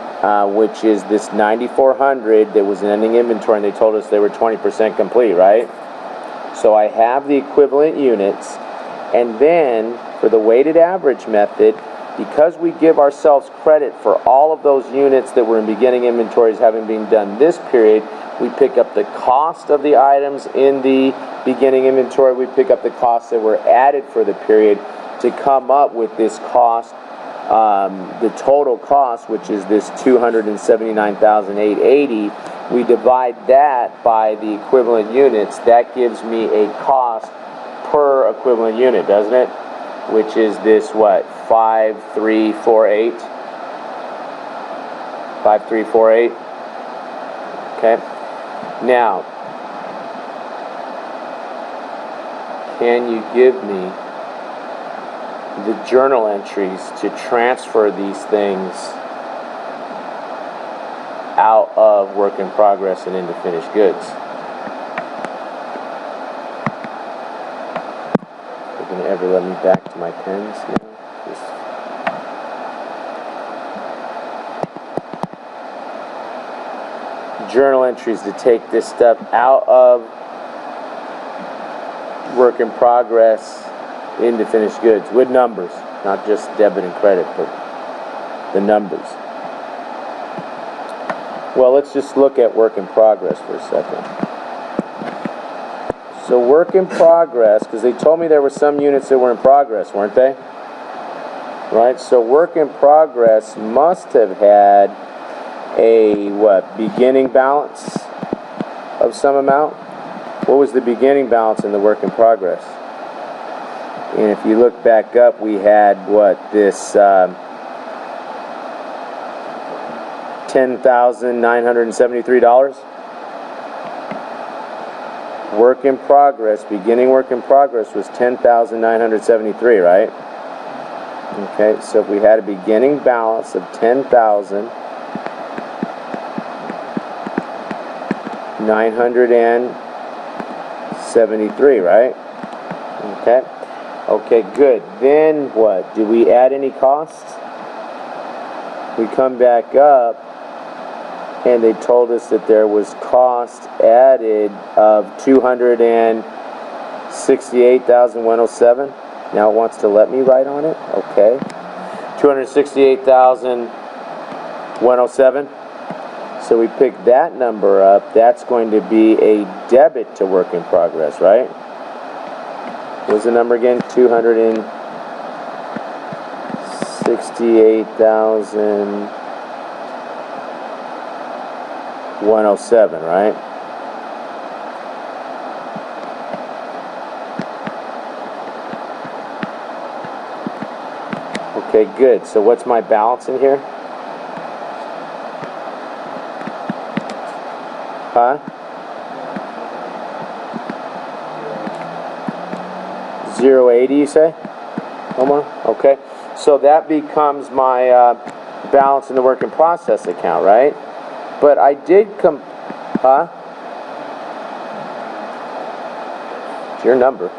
which is this 9,400 that was in ending inventory, and they told us they were 20% complete, right? So I have the equivalent units, and then for the weighted average method, because we give ourselves credit for all of those units that were in beginning inventories having been done this period, we pick up the cost of the items in the beginning inventory, we pick up the costs that were added for the period to come up with this cost, the total cost, which is this 279,880. We divide that by the equivalent units. That gives me a cost per equivalent unit, doesn't it? Which is this, what, 5348? 5348. Okay. Now, can you give me the journal entries to transfer these things out of work in progress and into finished goods? They're going to ever let me back to my pens now? Journal entries to take this stuff out of work in progress into finished goods with numbers, not just debit and credit, but the numbers. Well, let's just look at work in progress for a second. So work in progress, because they told me there were some units that were in progress, weren't they? Right? So work in progress must have had a, what, beginning balance of some amount? What was the beginning balance in the work in progress? And if you look back up, we had, what, this $10,973? Work in progress, beginning work in progress was $10,973, right? Okay, so if we had a beginning balance of $10,973, right? Okay. Okay, good. Then what? Do we add any costs? We come back up, and they told us that there was cost added of $268,107. Now it wants to let me write on it. Okay. $268,107. So we pick that number up. That's going to be a debit to work in progress, right? What's the number again? 268,107, right? Okay, good. So what's my balance in here? Huh? 080, you say? Omar? Okay. So that becomes my balance in the work in process account, right? But I did huh? It's your number.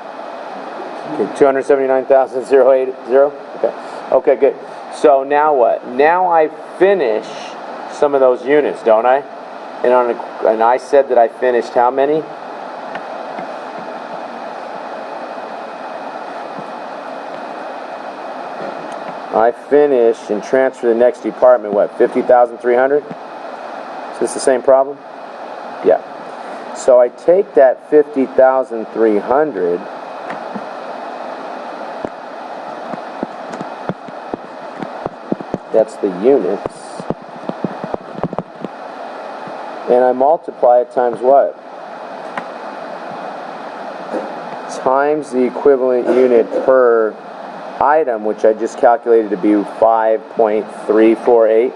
Okay, 279,080. Okay. Okay, good. So now what? Now I finish some of those units, don't I? And I said that I finished how many? I finish and transfer to the next department, what, 50,300? Is this the same problem? Yeah. So I take that 50,300 that's the units, and I multiply it times what? Times the equivalent unit per item, which I just calculated to be 5.348.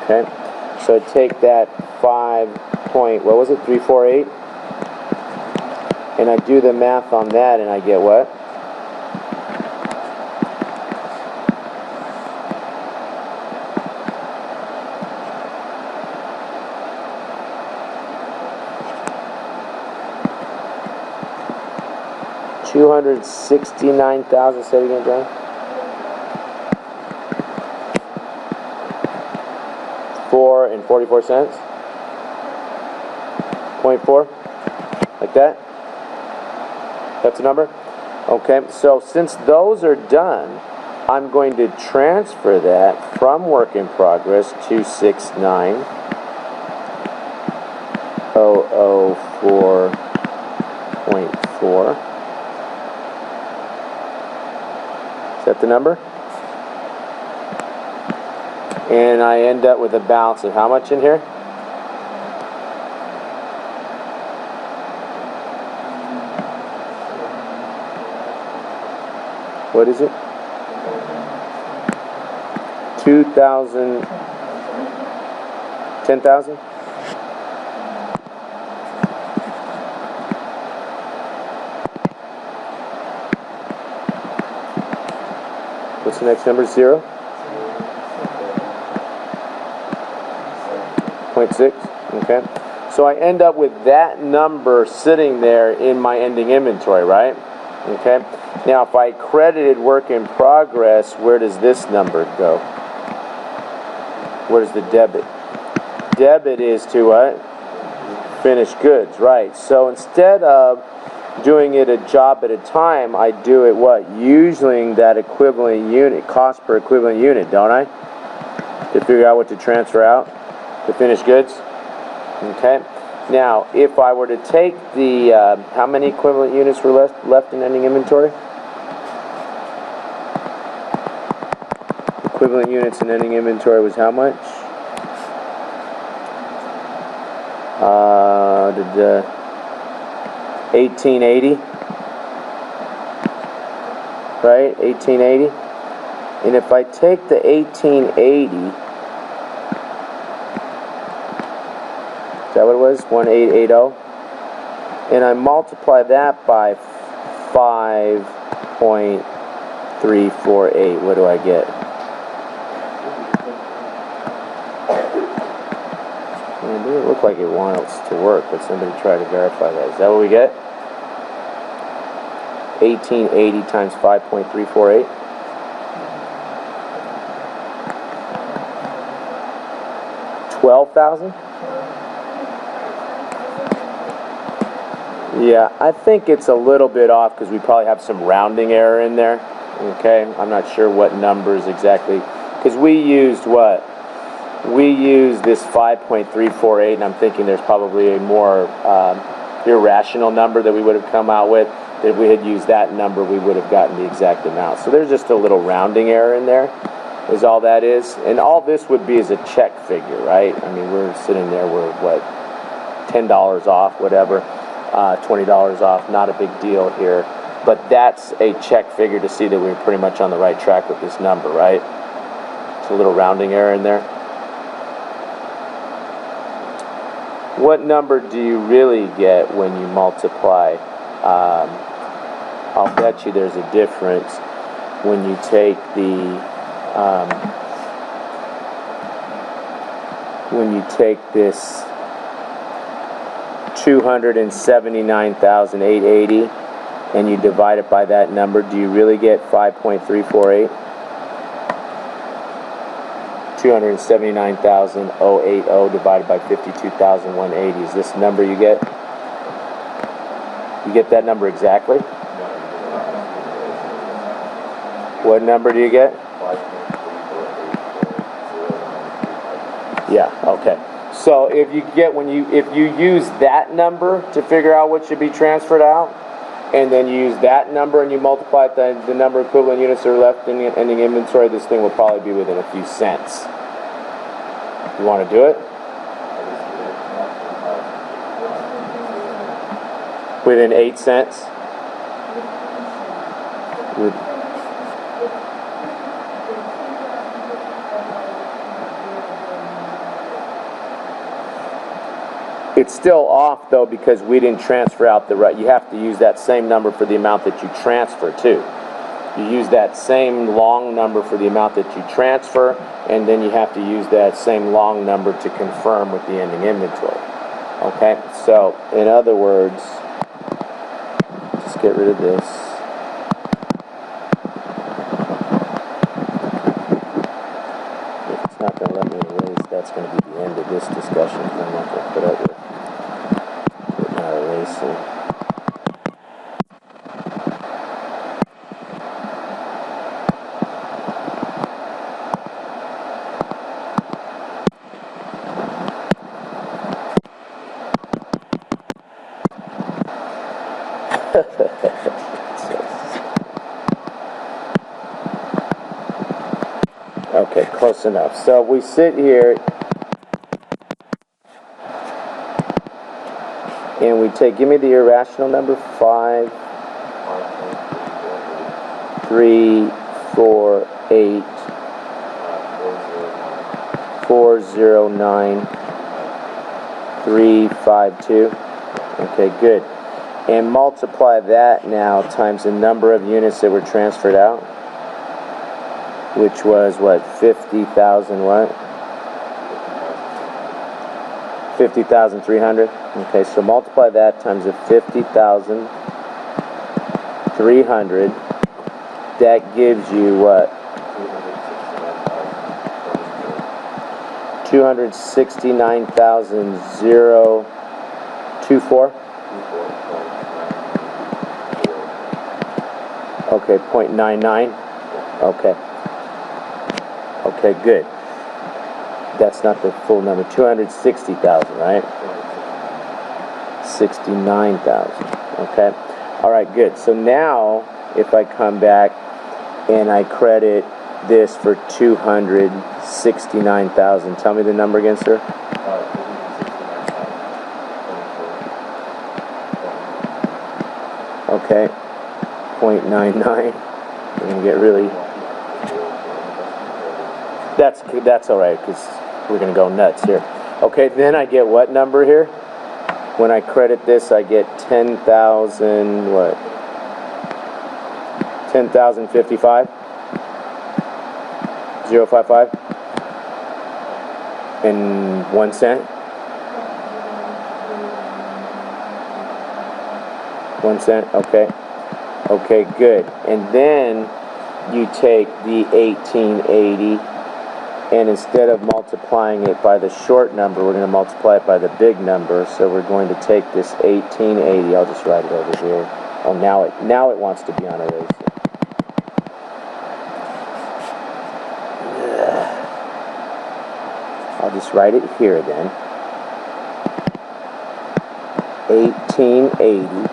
Okay, so I take that 348, and I do the math on that, and I get what? $269,000. Say it again, John. 4.44. 0.4, like that. That's the number. Okay. So since those are done, I'm going to transfer that from work in progress to 69004.4. Is that the number? And I end up with a balance of how much in here? What is it? 2,000, 10,000? What's the next number? 0? 0.6. Okay. So I end up with that number sitting there in my ending inventory, right? Okay. Now, if I credited work in progress, where does this number go? Where's the debit? Debit is to what? Finished goods, right? So instead of doing it a job at a time, I do it what? Using that equivalent unit, cost per equivalent unit, don't I? To figure out what to transfer out to finished goods. Okay. Now, if I were to take the, how many equivalent units were left in ending inventory? Equivalent units in ending inventory was how much? 1880, right? 1880. And if I take the 1880, is that what it was? 1880, and I multiply that by 5.348. What do I get? It didn't look like it wants to work, but somebody try to verify that. Is that what we get? 1880 times 5.348. $12,000? Yeah, I think it's a little bit off because we probably have some rounding error in there. Okay, I'm not sure what numbers exactly, because we used what? We used this 5.348, and I'm thinking there's probably a more irrational number that we would have come out with. That if we had used that number, we would have gotten the exact amount. So there's just a little rounding error in there, is all that is. And all this would be is a check figure, right? I mean, we're sitting there, we're what, $10 off, whatever, $20 off, not a big deal here. But that's a check figure to see that we're pretty much on the right track with this number, right? It's a little rounding error in there. What number do you really get when you multiply? I'll bet you there's a difference when you take this 279,880 and you divide it by that number, do you really get 5.348? 279,080 divided by 52,180 is this number you get? You get that number exactly? What number do you get? Yeah, okay. So if you use that number to figure out what should be transferred out, and then you use that number and you multiply it, the number of equivalent units that are left in the ending inventory, this thing will probably be within a few cents. You want to do it? Within 8 cents? It's still off though because we didn't transfer out the right. You have to use that same number for the amount that you transfer too. You use that same long number for the amount that you transfer, and then you have to use that same long number to confirm with the ending inventory. Okay, so in other words, just get rid of this. If it's not going to let me erase, that's going to be the end of this discussion. I'm not going to put up with it not erasing. Okay, close enough. So we sit here and we take, give me the irrational number, 5, 3, 4, 8, 409, 352. Okay, good. And multiply that now times the number of units that were transferred out, which was what, 50,000 what? 50,300. Okay, so multiply that times the 50,300. That gives you what? 269,024. Okay, 0.99. Okay. Okay, good. That's not the full number. 260,000, right? 69,000. Okay. All right, good. So now, if I come back and I credit this for 269,000, tell me the number again, sir. Okay. 0.99. We're going to get really... That's all right, because we're going to go nuts here. Okay, then I get what number here? When I credit this, I get 10,000, what? 10,055? 055? And 1 cent? 1 cent, okay. Okay, good. And then you take the 1880, and instead of multiplying it by the short number, we're going to multiply it by the big number. So we're going to take this 1880. I'll just write it over here. Oh, now it wants to be on eraser. I'll just write it here then. 1880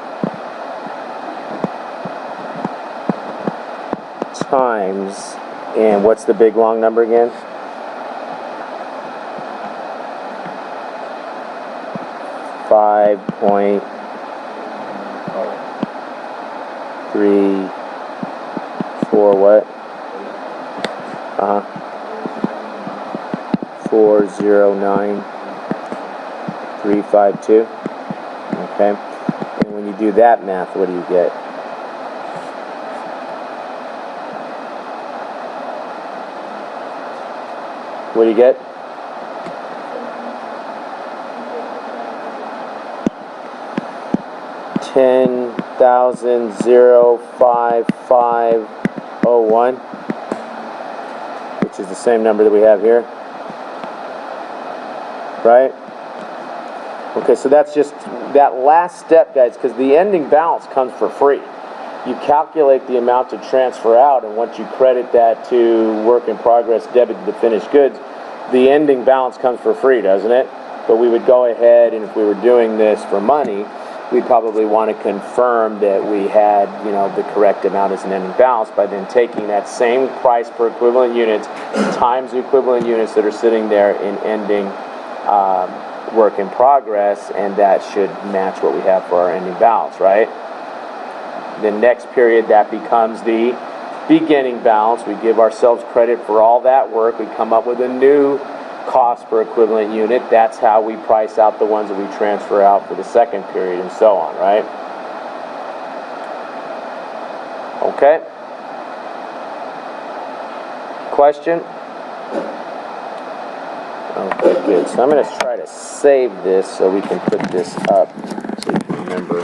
times, and what's the big long number again? 5.34 what? 409,352. Okay. And when you do that math, what do you get? What do you get? 1,055.01, which is the same number that we have here, right? Okay, so that's just that last step, guys, because the ending balance comes for free. You calculate the amount to transfer out, and once you credit that to work in progress, debit to the finished goods, the ending balance comes for free, doesn't it? But we would go ahead, and if we were doing this for money, we'd probably want to confirm that we had, the correct amount as an ending balance by then taking that same price per equivalent units times the equivalent units that are sitting there in ending work in progress, and that should match what we have for our ending balance, right? The next period, that becomes the beginning balance. We give ourselves credit for all that work. We come up with a new cost per equivalent unit. That's how we price out the ones that we transfer out for the second period, and so on, right? Okay? Question? Okay, good. So I'm going to try to save this so we can put this up so you can remember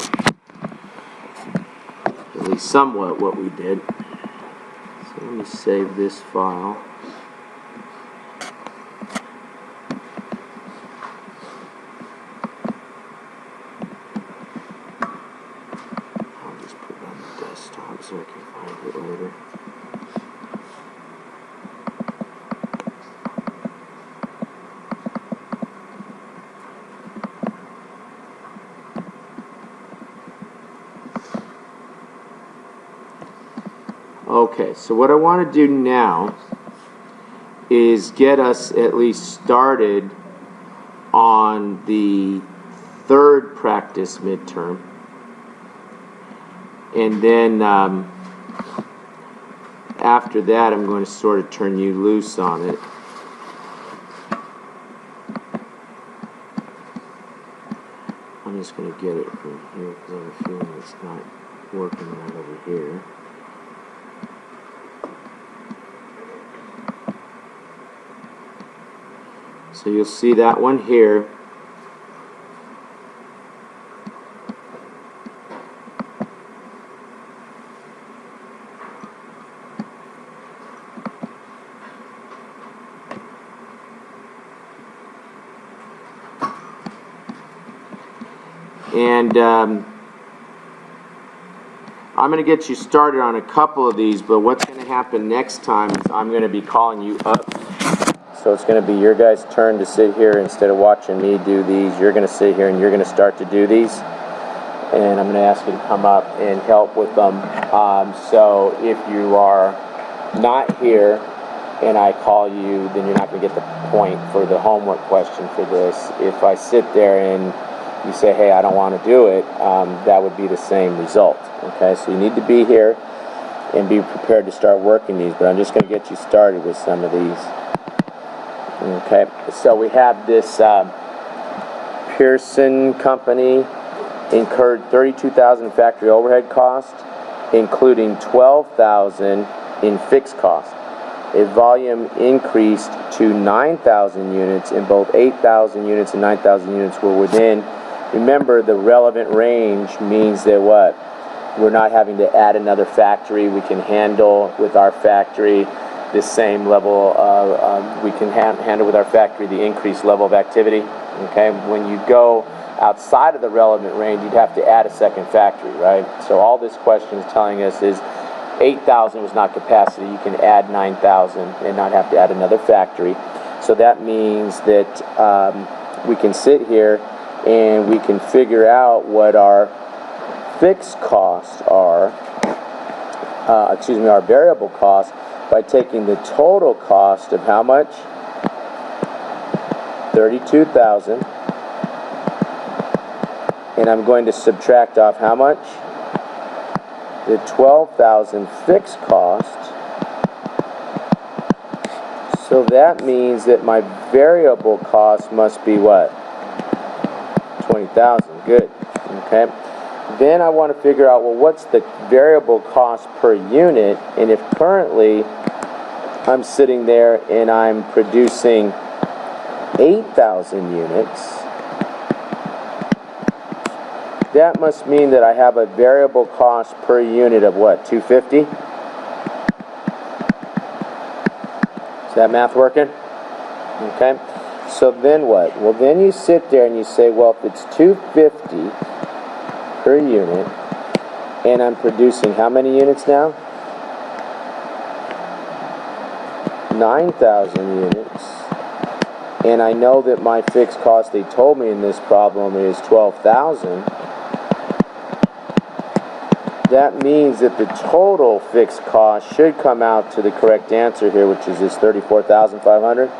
at least somewhat what we did. So let me save this file. I'll just put it on the desktop so I can find it later. Okay, so what I want to do now is get us at least started on the third practice midterm. And then after that, I'm going to sort of turn you loose on it. I'm just going to get it from here because I have a feeling it's not working right over here. So you'll see that one here. And I'm going to get you started on a couple of these, but what's going to happen next time is I'm going to be calling you up. So it's going to be your guys' turn to sit here instead of watching me do these. You're going to sit here and you're going to start to do these. And I'm going to ask you to come up and help with them. So if you are not here and I call you, then you're not going to get the point for the homework question for this. If I sit there and you say, hey, I don't want to do it, that would be the same result. Okay, so you need to be here and be prepared to start working these, but I'm just going to get you started with some of these. Okay, so we have this Pearson company incurred $32,000 factory overhead cost, including $12,000 in fixed cost. A volume increased to 9,000 units, and both 8,000 units and 9,000 units were within. Remember, the relevant range means that what? We're not having to add another factory. We can handle with our factory the same level of, we can handle with our factory the increased level of activity. Okay, when you go outside of the relevant range, you'd have to add a second factory, right? So all this question is telling us is 8,000 was not capacity. You can add 9,000 and not have to add another factory. So that means that we can sit here and we can figure out what our fixed costs are, our variable costs, by taking the total cost of how much? 32,000. And I'm going to subtract off how much? The 12,000 fixed cost. So that means that my variable cost must be what? 20,000. Good. Okay. Then I want to figure out, well, what's the variable cost per unit? And if currently I'm sitting there and I'm producing 8,000 units, That must mean that I have a variable cost per unit of what, 250? Is that math working? Okay. So then what? Well, then you sit there and you say, well, if it's 250 per unit, and I'm producing how many units now? 9,000 units. And I know that my fixed cost, they told me in this problem, is 12,000. That means that the total fixed cost should come out to the correct answer here, which is this 34,500.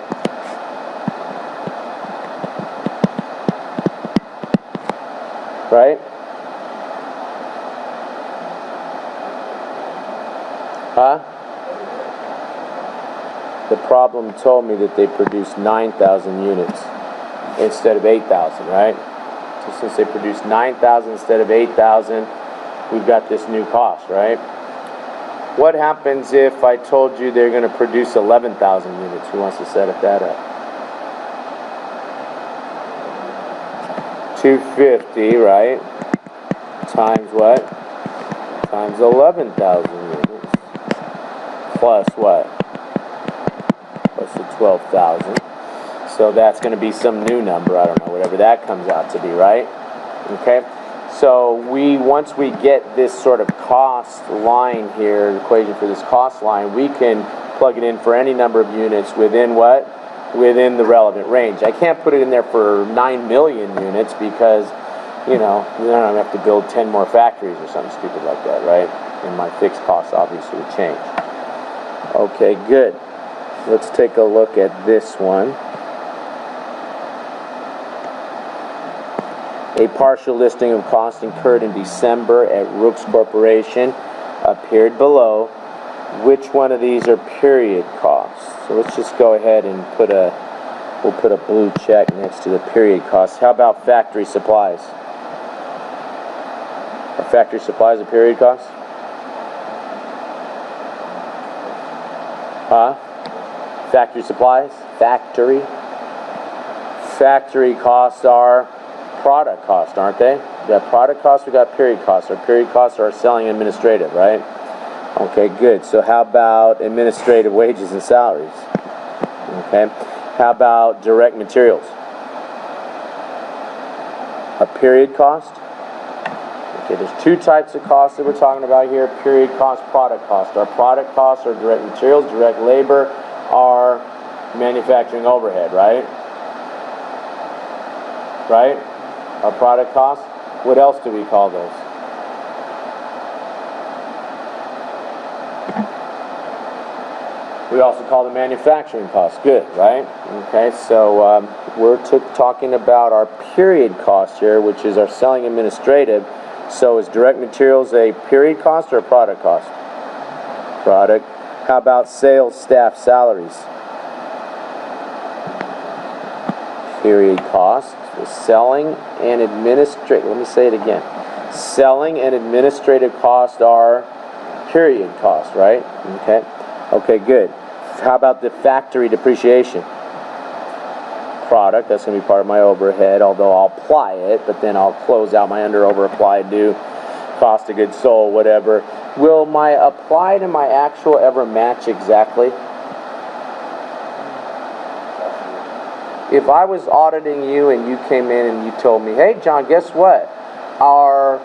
Right? Huh? The problem told me that they produced 9,000 units instead of 8,000, right? So since they produced 9,000 instead of 8,000, we've got this new cost, right? What happens if I told you they're going to produce 11,000 units? Who wants to set that up? 250, right? Times what? Times 11,000 units. Plus what? Plus the 12,000. So that's going to be some new number. I don't know, whatever that comes out to be, right? Okay. So once we get this sort of cost line here, the equation for this cost line, we can plug it in for any number of units within what? Within the relevant range. I can't put it in there for 9 million units because, you know, then I'm going to have to build 10 more factories or something stupid like that, right? And my fixed costs obviously would change. Okay, good. Let's take a look at this one. A partial listing of costs incurred in December at Rooks Corporation appeared below. Which one of these are period costs? So let's just go ahead and we'll put a blue check next to the period costs. How about factory supplies? Are factory supplies a period cost? Huh? Factory supplies? Factory? Factory costs are product costs, aren't they? We got product costs, we got period costs. Our period costs are selling administrative, right? Okay, good. So how about administrative wages and salaries? Okay. How about direct materials? A period cost? Okay, there's two types of costs that we're talking about here. Period cost, product cost. Our product costs are direct materials, direct labor, are manufacturing overhead, right? Right? Our product costs. What else do we call those? We also call them manufacturing costs. Good, right? Okay, so we're talking about our period cost here, which is our selling administrative. So is direct materials a period cost or a product cost? Product. How about sales staff salaries? Period cost. So selling and administrative. Let me say it again. Selling and administrative costs are period costs, right? Okay. Okay, good. How about the factory depreciation? Product, that's going to be part of my overhead, although I'll apply it, but then I'll close out my under over applied due, cost of goods sold, whatever. Will my applied and my actual ever match exactly? If I was auditing you and you came in and you told me, hey John, guess what? Our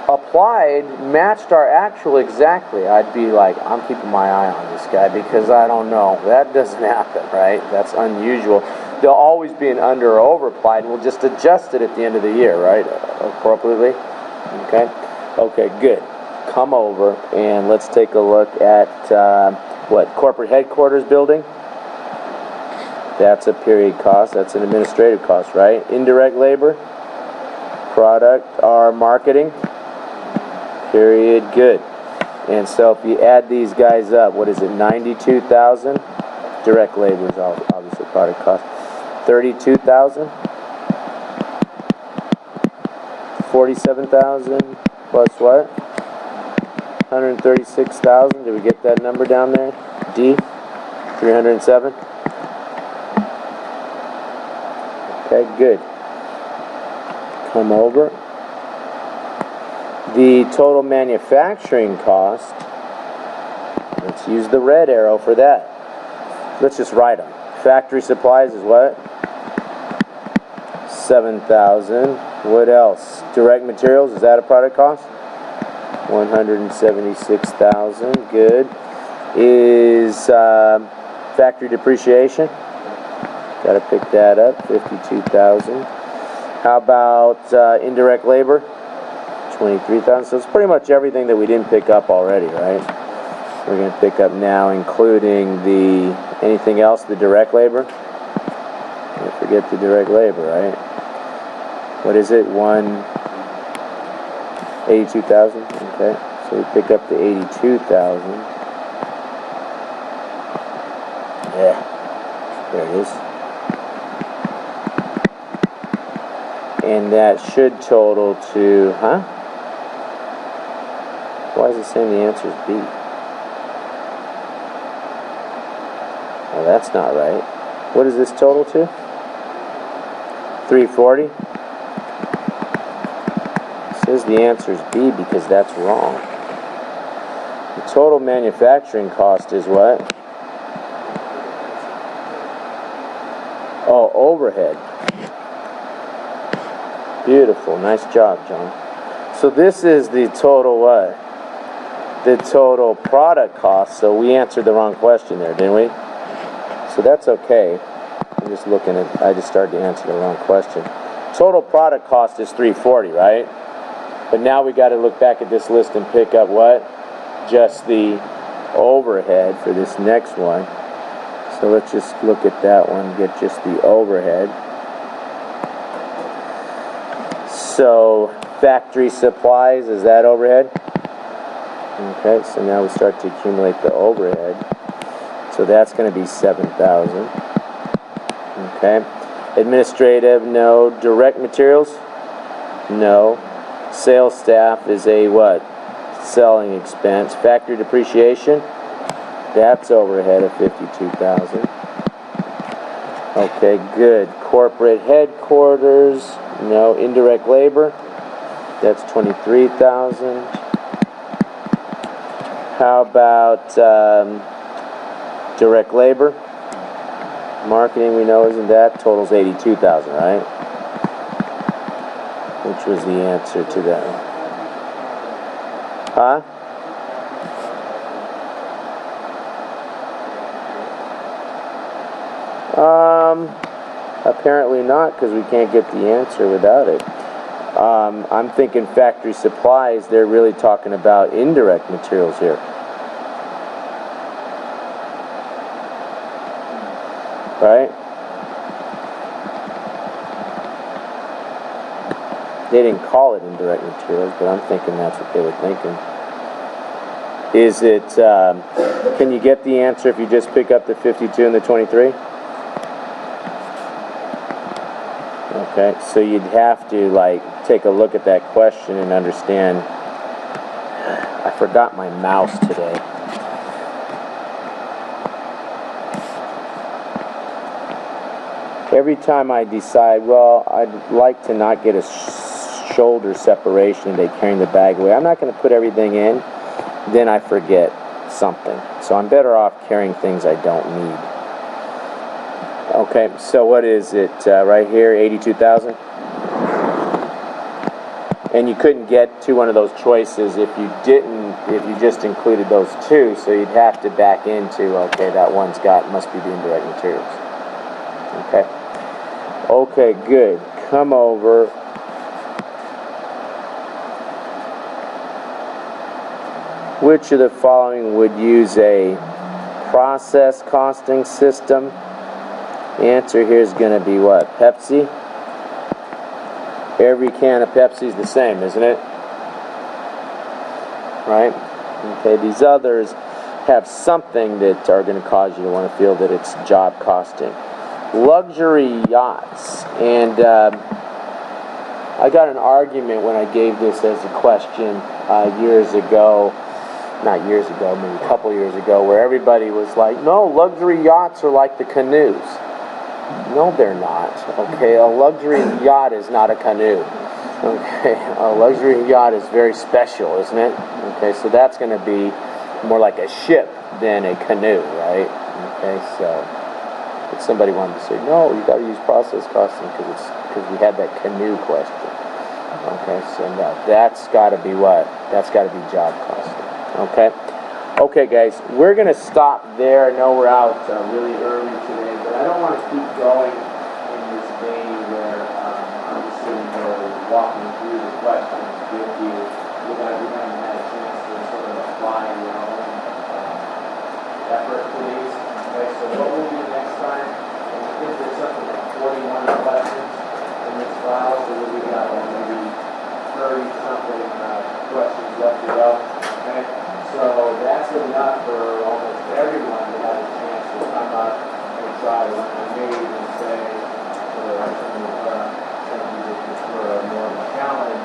applied matched our actual exactly, I'd be like, I'm keeping my eye on this guy because I don't know. That doesn't happen, right? That's unusual. There'll always be an under or over applied, and we'll just adjust it at the end of the year, right? Appropriately. Okay? Okay, good. Come over and let's take a look at what? Corporate headquarters building? That's a period cost. That's an administrative cost, right? Indirect labor? Product or marketing? Period. Good. And so if you add these guys up, what is it? 92,000. Direct labor is obviously product cost. 32,000. 47,000 plus what? 136,000. Did we get that number down there? D. 307. Okay. Good. Come over. The total manufacturing cost, let's use the red arrow for that. Let's just write them. Factory supplies is what? 7,000. What else? Direct materials, is that a product cost? 176,000. Good. Is factory depreciation? Got to pick that up. 52,000. How about indirect labor? 23,000. So it's pretty much everything that we didn't pick up already, right? We're going to pick up now, including the anything else, the direct labor. Don't forget the direct labor, right? What is it? 82,000. Okay, so we pick up the 82,000. Yeah, there it is. And that should total to, why is it saying the answer is B? Well, that's not right. What is this total to? 340? It says the answer is B because that's wrong. The total manufacturing cost is what? Oh, overhead. Beautiful. Nice job, John. So this is the total what? The total product cost. So we answered the wrong question there, didn't we? So that's okay. I'm just looking at, I just started to answer the wrong question. Total product cost is 340, right? But now we got to look back at this list and pick up what? Just the overhead for this next one. So let's just look at that one, get just the overhead. So factory supplies, is that overhead? Okay, so now we start to accumulate the overhead. So that's going to be 7,000. Okay. Administrative, no. Direct materials? No. Sales staff is a what? Selling expense. Factory depreciation? That's overhead of 52,000. Okay, good. Corporate headquarters? No. Indirect labor? That's 23,000. How about direct labor? Marketing, we know, isn't that? Totals 82,000, right? Which was the answer to that. Huh? Apparently not, because we can't get the answer without it. I'm thinking factory supplies, they're really talking about indirect materials here. Right? They didn't call it indirect materials, but I'm thinking that's what they were thinking. Is it, can you get the answer if you just pick up the 52 and the 23? Okay, so you'd have to like take a look at that question and understand. I forgot my mouse today. Every time I decide, well, I'd like to not get a shoulder separation and they carrying the bag away, I'm not going to put everything in, then I forget something. So I'm better off carrying things I don't need. Okay, so what is it right here, 82,000? And you couldn't get to one of those choices if you just included those two, so you'd have to back into, okay, that one's must be the indirect materials. Okay. Okay, good. Come over. Which of the following would use a process costing system? The answer here is going to be what? Pepsi? Every can of Pepsi is the same, isn't it? Right? Okay, these others have something that are going to cause you to want to feel that it's job costing. Luxury yachts. And I got an argument when I gave this as a question years ago. Not years ago, maybe a couple years ago, where everybody was like, no, luxury yachts are like the canoes. No, they're not. Okay, a luxury yacht is not a canoe. Okay, a luxury yacht is very special, isn't it? Okay, so that's going to be more like a ship than a canoe, right? Okay, so if somebody wanted to say, no, you got to use process costing because we had that canoe question. Okay, so no, that's got to be what? That's got to be job costing. Okay? Okay, guys, we're going to stop there. I know we're out really early today, but I don't want to keep going in this vein where I'm just sitting here walking through the questions with you. You guys haven't had a chance to sort of apply your own effort to these. Okay, so what we'll do next time, I think there's something like 41 questions in this file, so we've got like maybe 30-something questions left to go. Okay, so that's enough for almost everyone to have a chance to come up and try to maybe even say, or some of you would prefer more of a challenge,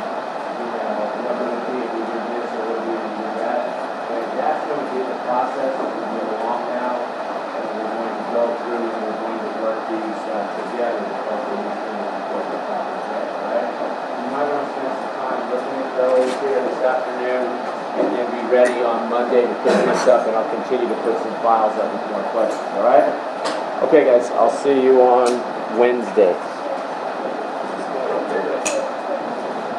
what do we do if we do this or what do we do that? Okay, that's going to be the process as we move along now, and we're going to go through and we're going to work these together because we're going to work the problems there, all right? You might want to spend some time looking at those here this afternoon, and then be ready on Monday to pick this up, and I'll continue to put some files up with more questions, all right? Okay, guys, I'll see you on Wednesday.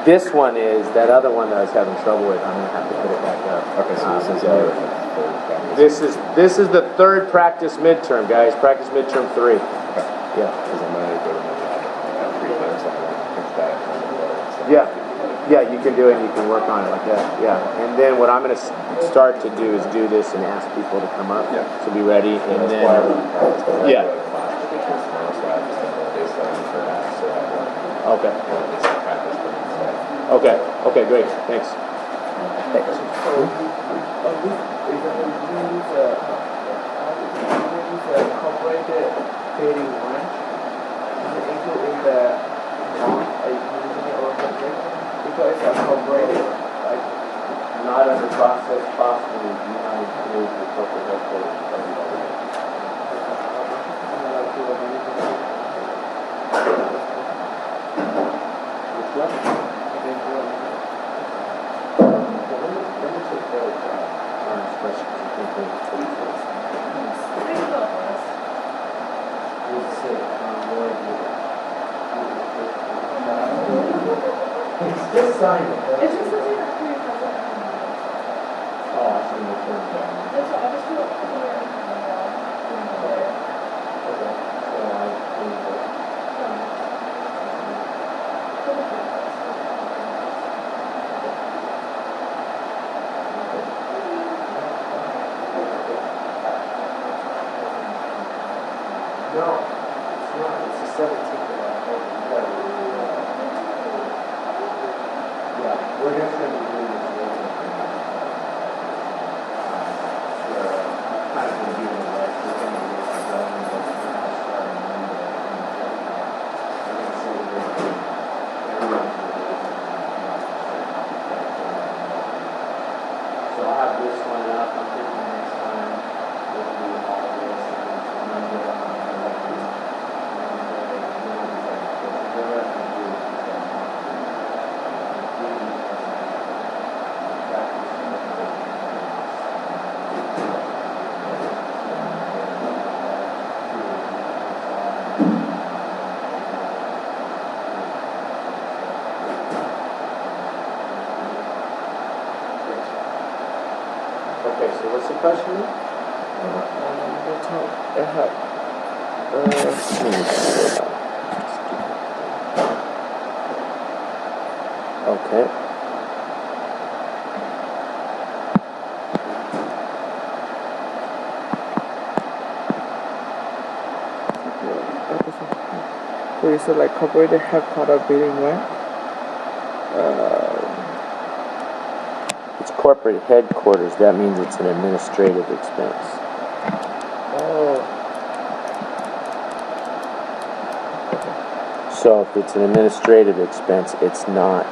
This one is, that other one that I was having trouble with, I'm going to have to put it back up. Okay, so This is the third practice midterm, guys. Practice midterm 3. Okay. Yeah. Because I'm going to go to my job at 3 times something like that. Yeah. Yeah, you can do it and you can work on it like that. Yeah. And then what I'm going to start to do is do this and ask people to come up. Yeah. So be ready. And then, yeah. Okay. Okay. Okay, great. Thanks. Thanks. Incorporated trading one, is it included in the amount are you using it or something? Because it's incorporated, like Not under process costing, we do not include the corporate headquarters. Which one? Let me take those questions. I think they're pretty close. We'll see. It's just signing it. It's just something that we have to Oh, I see what you're doing. That's what I just feel like here and there. Okay. So I think that. No, it's not. It's the 17th of October. Yeah, we're just going to do this later. We're kind of going to do it like we're going to get it going, but we're not starting Monday. I'm going to say everyone's So I'll have this one up. I'm thinking next time we'll do all of this and Monday. Okay, so what's the question? Okay. so you said like corporate headquarters building, right? It's corporate headquarters. That means it's an administrative expense. Oh, So if it's an administrative expense, it's not